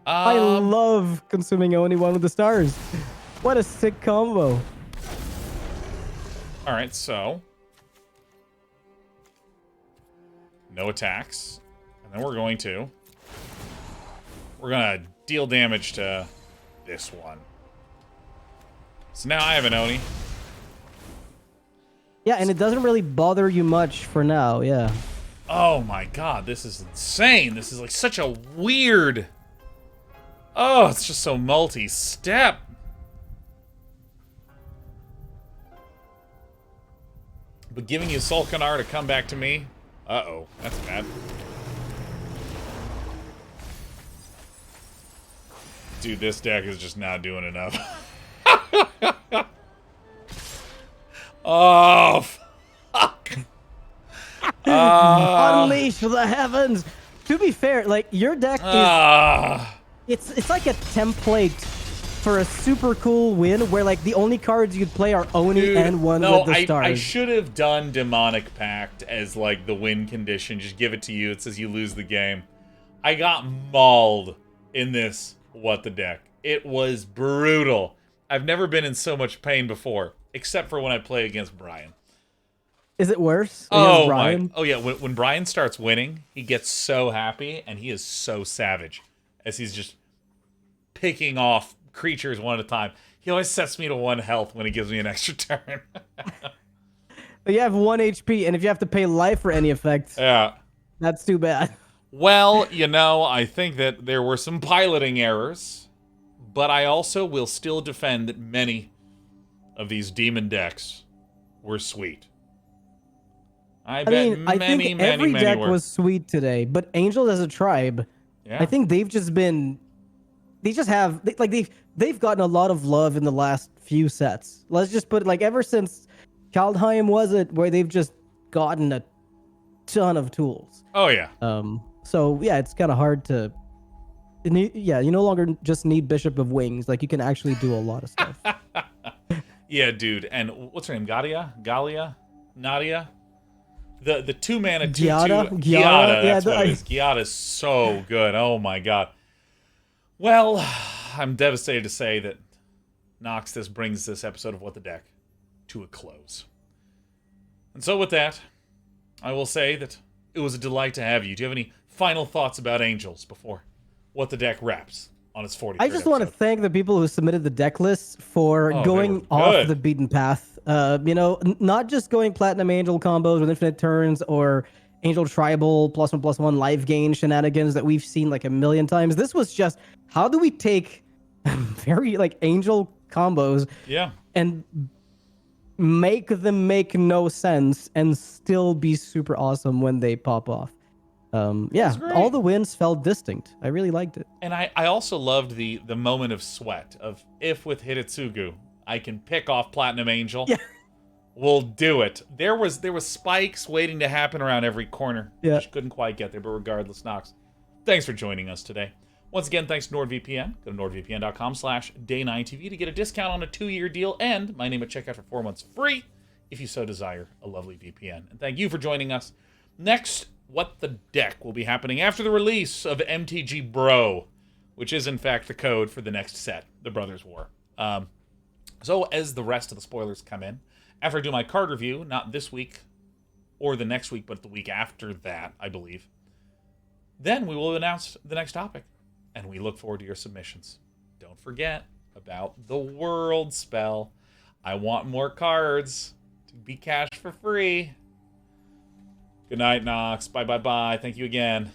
I love consuming only one with the stars. What a sick combo. All right, so no attacks, and then we're gonna deal damage to this one. So now I have an Oni. Yeah, and it doesn't really bother you much for now. Yeah. Oh my god, this is insane. This is like such a weird. Oh, it's just so multi-step. But giving you Sulkanar to come back to me? Uh-oh, that's bad. Dude, this deck is just not doing enough. Oh, fuck. Unleash the heavens. To be fair, like your deck is it's like a template for a super cool win where like the only cards you'd play are Oni Dude, and one with the stars. I should have done Demonic Pact as like the win condition. Just give it to you. It says you lose the game. I got mauled in this What the Deck. It was brutal. I've never been in so much pain before, except for when I play against Brian. Is it worse? Oh Brian? my! Oh yeah. When Brian starts winning, he gets so happy and he is so savage as he's just picking off creatures one at a time. He always sets me to 1 health when he gives me an extra turn. You have 1 HP, and if you have to pay life for any effect, Yeah. that's too bad. Well, you know, I think that there were some piloting errors, but I also will still defend that many of these demon decks were sweet. I think every deck were. was sweet today, but Angels as a tribe, Yeah. I think they've just been, they've gotten a lot of love in the last few sets. Let's just put it like ever since Kaldheim was it, where they've just gotten a ton of tools. Oh yeah. So yeah, it's kind of hard to. Yeah, you no longer just need Bishop of Wings. Like you can actually do a lot of stuff. Yeah, dude. And what's her name? Galia? Nadia? The 2-mana 2/2. Gyada. That's what it is. Gyada's so good. Oh my god. Well, I'm devastated to say that Noxious brings this episode of What the Deck to a close. And so with that, I will say that it was a delight to have you. Do you have any final thoughts about Angels before What the Deck wraps on its 43rd I just want to thank the people who submitted the deck lists for going off the beaten path. Not just going Platinum Angel combos with infinite turns or Angel Tribal +1/+1 life gain shenanigans that we've seen like a million times. This was just, how do we take very like Angel combos and make them make no sense and still be super awesome when they pop off? All the wins felt distinct. I really liked it. And I also loved the moment of sweat of, if with Hidetsugu I can pick off Platinum Angel, we'll do it. There was spikes waiting to happen around every corner. Just couldn't quite get there, but regardless, Nox, thanks for joining us today. Once again, thanks to NordVPN. Go to nordvpn.com/day9tv to get a discount on a 2-year deal and my name at checkout for 4 months free if you so desire a lovely VPN. And thank you for joining us. Next, What the Deck will be happening after the release of MTG Bro, which is in fact the code for the next set, the Brothers War. So as the rest of the spoilers come in, after I do my card review, not this week or the next week, but the week after that, I believe, then we will announce the next topic, and we look forward to your submissions. Don't forget about the World spell. I want more cards to be cashed for free. Good night, Nox. Bye. Thank you again.